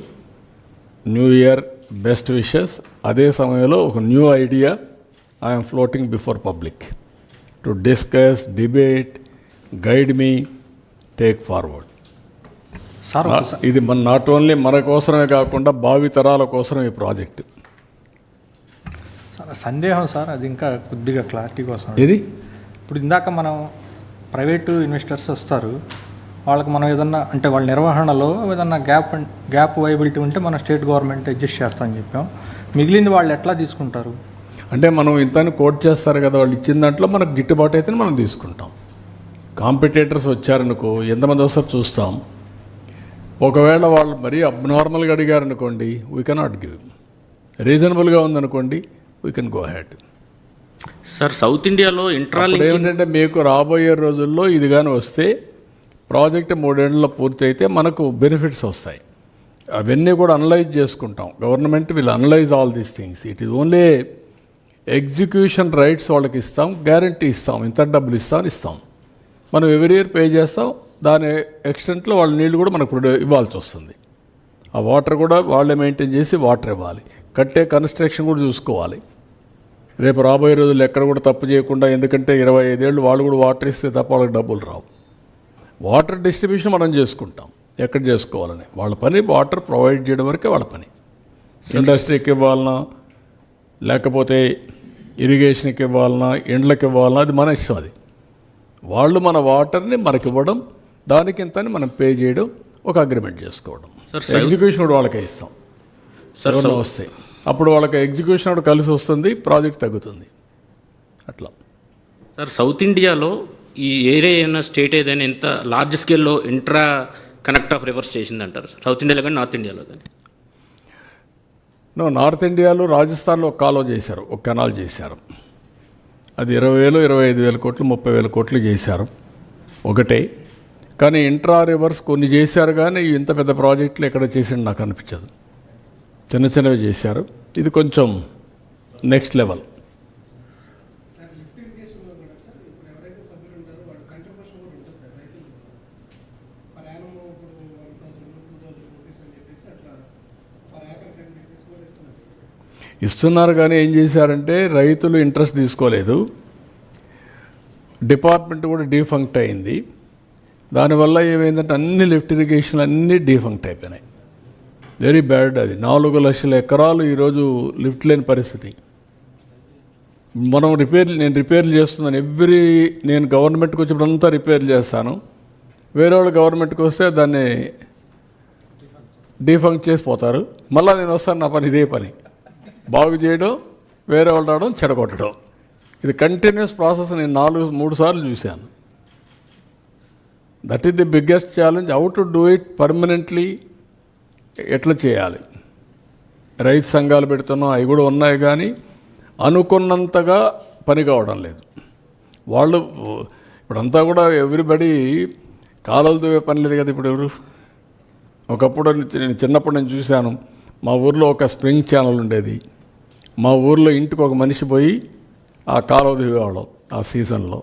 New year best wishes. అదే సమయంలో ఒక new idea I'm floating before public to discuss, debate, guide me, take forward. Sir ఇది మన నాట్ ఓన్లీ మన కోసమే కాకుండా భావితరాల కోసం ఈ ప్రాజెక్టు. సందేహం సార్, అది ఇంకా కొద్దిగా క్లారిటీ కోసం. ఇది ఇప్పుడు ఇందాక మనం ప్రైవేటు ఇన్వెస్టర్స్ వస్తారు, వాళ్ళకి మనం ఏదన్నా అంటే వాళ్ళ నిర్వహణలో ఏదన్నా గ్యాప్ వైబిలిటీ ఉంటే మన స్టేట్ గవర్నమెంట్ అడ్జస్ట్ చేస్తామని చెప్పాం. మిగిలింది వాళ్ళు ఎట్లా తీసుకుంటారు? అంటే మనం ఇంతని కోట్ చేస్తారు కదా, వాళ్ళు ఇచ్చిన దాంట్లో మనకు గిట్టుబాటు అయితే మనం తీసుకుంటాం. కాంపిటేటర్స్ వచ్చారనుకో, ఎంతమంది వస్తారు చూస్తాం. ఒకవేళ వాళ్ళు మరీ అబ్నార్మల్గా అడిగారనుకోండి, వీ కెనాట్ గివ్. రీజనబుల్గా ఉందనుకోండి, we can go head. Sir, south ఇండియాలో ఇంట్రాలింక్ ఏమిటంటే మీకు రాబోయే రోజుల్లో ఇది కానీ వస్తే ప్రాజెక్ట్ 3 ఏళ్లలో పూర్తి అయితే మనకు బెనిఫిట్స్ వస్తాయి. అవన్నీ కూడా అనలైజ్ చేసుకుంటాం. Government will analyse all these things. It is only execution rights వాళ్ళకి ఇస్తాం, గ్యారంటీ ఇస్తాం, ఇంత డబ్బులు ఇస్తాం. మనం ఎవ్రీ ఇయర్ పే చేస్తాం. దాని ఎక్స్టెంట్లో వాళ్ళ నీళ్ళు కూడా మనకు ఇవ్వాల్సి వస్తుంది. ఆ వాటర్ కూడా వాళ్ళే మెయింటైన్ చేసి వాటర్ ఇవ్వాలి. కట్టే కన్స్ట్రక్షన్ కూడా చూసుకోవాలి. రేపు రాబోయే రోజుల్లో ఎక్కడ కూడా తప్పు చేయకుండా, ఎందుకంటే 25 ఏళ్ళు వాళ్ళు కూడా వాటర్ ఇస్తే తప్ప వాళ్ళకి డబ్బులు రావు. వాటర్ డిస్ట్రిబ్యూషన్ మనం చేసుకుంటాం ఎక్కడ చేసుకోవాలని. వాళ్ళ పని వాటర్ ప్రొవైడ్ చేయడం వరకే వాళ్ళ పని. ఇండస్ట్రీకి ఇవ్వాలన్నా, లేకపోతే ఇరిగేషన్కి ఇవ్వాలన్నా, ఇండ్లకి ఇవ్వాలన్నా, అది మన ఇష్టం. అది వాళ్ళు మన వాటర్ని మనకి ఇవ్వడం, దానికి ఇంతని మనం పే చేయడం, ఒక అగ్రిమెంట్ చేసుకోవడం. ఎగ్జిక్యూషన్ కూడా వాళ్ళకే ఇస్తాం. వస్తాయి అప్పుడు వాళ్ళకి ఎగ్జిక్యూషన్ కూడా కలిసి వస్తుంది, ప్రాజెక్ట్ తగ్గుతుంది. అట్లా సార్, సౌత్ ఇండియాలో ఈ ఏరియా అయినా స్టేట్ ఏదైనా ఎంత లార్జ్ స్కేల్లో ఇంట్రా కనెక్ట్ ఆఫ్ రివర్స్ చేసిందంటారు సార్? సౌత్ ఇండియాలో కానీ నార్త్ ఇండియాలో కానీ? నార్త్ ఇండియాలో రాజస్థాన్లో ఒక కాలువ చేశారు, ఒక కెనాల్ చేశారు. అది 20,000, 25,000 కోట్లు, 30,000 కోట్లు చేశారు ఒకటే. కానీ ఇంట్రా రివర్స్ కొన్ని చేశారు, కానీ ఇంత పెద్ద ప్రాజెక్టులు ఎక్కడ చేసిండు నాకు అనిపించదు. చిన్న చిన్నవి చేశారు. ఇది కొంచెం నెక్స్ట్ లెవెల్. ఇస్తున్నారు, కానీ ఏం చేశారంటే రైతులు ఇంట్రెస్ట్ తీసుకోలేదు. డిపార్ట్మెంట్ కూడా డీఫంక్ట్ అయింది. దానివల్ల ఏమైందంటే అన్ని లిఫ్ట్ ఇరిగేషన్లు అన్నీ డీఫంక్ట్ అయిపోయినాయి. Very bad. అది 4 లక్షల ఎకరాలు ఈరోజు లిఫ్ట్ లేని పరిస్థితి. నేను రిపేర్లు చేస్తున్నాను. నేను గవర్నమెంట్కి వచ్చినప్పుడంతా రిపేర్లు చేస్తాను. వేరే వాళ్ళు గవర్నమెంట్కి వస్తే దాన్ని డీఫంక్ట్ చేసిపోతారు. మళ్ళీ నేను వస్తాను, నా పని ఇదే పని, బాగు చేయడం, వేరే వాళ్ళు రావడం, చెడగొట్టడం. ఇది కంటిన్యూస్ ప్రాసెస్. నేను 3 సార్లు చూశాను. That is the biggest challenge. How to do it permanently, ఎట్లా చేయాలి. రైతు సంఘాలు పెడుతున్నాం, అవి కూడా ఉన్నాయి, కానీ అనుకున్నంతగా పని కావడం లేదు. వాళ్ళు ఇప్పుడంతా కూడా ఎవ్రీబడి కాలువలు దువ్వే పని లేదు కదా ఇప్పుడు ఎవరు. ఒకప్పుడు నేను చిన్నప్పుడు నేను చూశాను, మా ఊర్లో ఒక స్ప్రింగ్ ఛానల్ ఉండేది. మా ఊర్లో ఇంటికి ఒక మనిషి పోయి ఆ కాలువ దిగేవాళ్ళం ఆ సీజన్లో.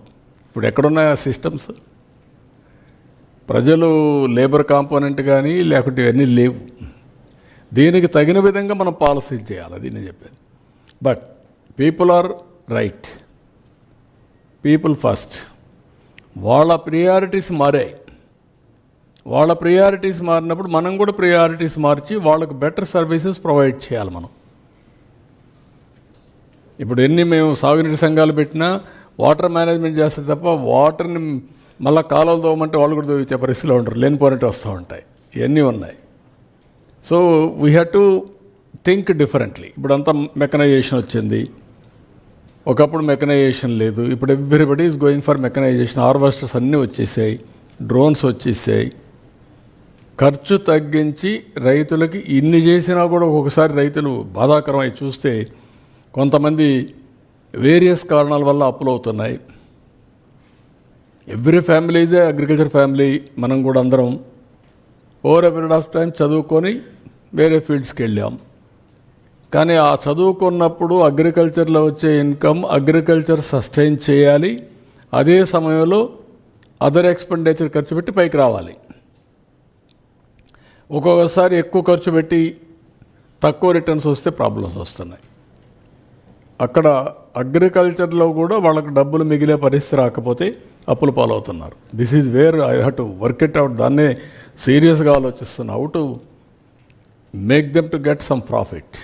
ఇప్పుడు ఎక్కడున్నాయి ఆ సిస్టమ్స్? ప్రజలు లేబర్ కాంపోనెంట్ కానీ లేకుంటే ఇవన్నీ లేవు. దీనికి తగిన విధంగా మనం పాలసీలు చేయాలి, అది నేను చెప్పాను. But people are right, people first. వాళ్ళ ప్రియారిటీస్ మారాయి. వాళ్ళ ప్రియారిటీస్ మారినప్పుడు మనం కూడా ప్రియారిటీస్ మార్చి వాళ్ళకు బెటర్ సర్వీసెస్ ప్రొవైడ్ చేయాలి మనం. ఇప్పుడు ఎన్ని మేము సాగునీటి సంఘాలు పెట్టినా వాటర్ మేనేజ్మెంట్ చేస్తే తప్ప వాటర్ని మళ్ళీ కాలువలు తోమంటే వాళ్ళు కూడా తోవిచ్చే పరిస్థితిలో ఉంటారు, లేనిపోయినట్టు వస్తూ ఉంటాయి, ఇవన్నీ ఉన్నాయి. So we have to think differently. ఇప్పుడు అంతా మెకనైజేషన్ వచ్చింది, ఒకప్పుడు మెకనైజేషన్ లేదు, ఇప్పుడు everybody is going for mechanisation. Harvesters అన్నీ వచ్చేసాయి, డ్రోన్స్ వచ్చేసాయి. ఖర్చు తగ్గించి రైతులకి ఇన్ని చేసినా కూడా ఒక్కొక్కసారి రైతులు బాధాకరమై చూస్తే కొంతమంది వేరియస్ కారణాల వల్ల అప్పులు అవుతున్నాయి. ఎవ్రీ ఫ్యామిలీ ఇదే అగ్రికల్చర్ ఫ్యామిలీ. మనం కూడా అందరం over a period of time చదువుకొని వేరే ఫీల్డ్స్కి వెళ్ళాం. కానీ ఆ చదువుకున్నప్పుడు అగ్రికల్చర్లో వచ్చే ఇన్కమ్ అగ్రికల్చర్ సస్టైన్ చేయాలి, అదే సమయంలో అదర్ ఎక్స్పెండిచర్ ఖర్చు పెట్టి పైకి రావాలి. ఒక్కొక్కసారి ఎక్కువ ఖర్చు పెట్టి తక్కువ రిటర్న్స్ వస్తే ప్రాబ్లమ్స్ వస్తున్నాయి. అక్కడ అగ్రికల్చర్లో కూడా వాళ్ళకి డబ్బులు మిగిలే పరిస్థితి రాకపోతే అప్పుల పాలవుతున్నారు. This is where I have to work it out. దాన్నే సీరియస్గా ఆలోచిస్తున్నా, how to make them to get some profit.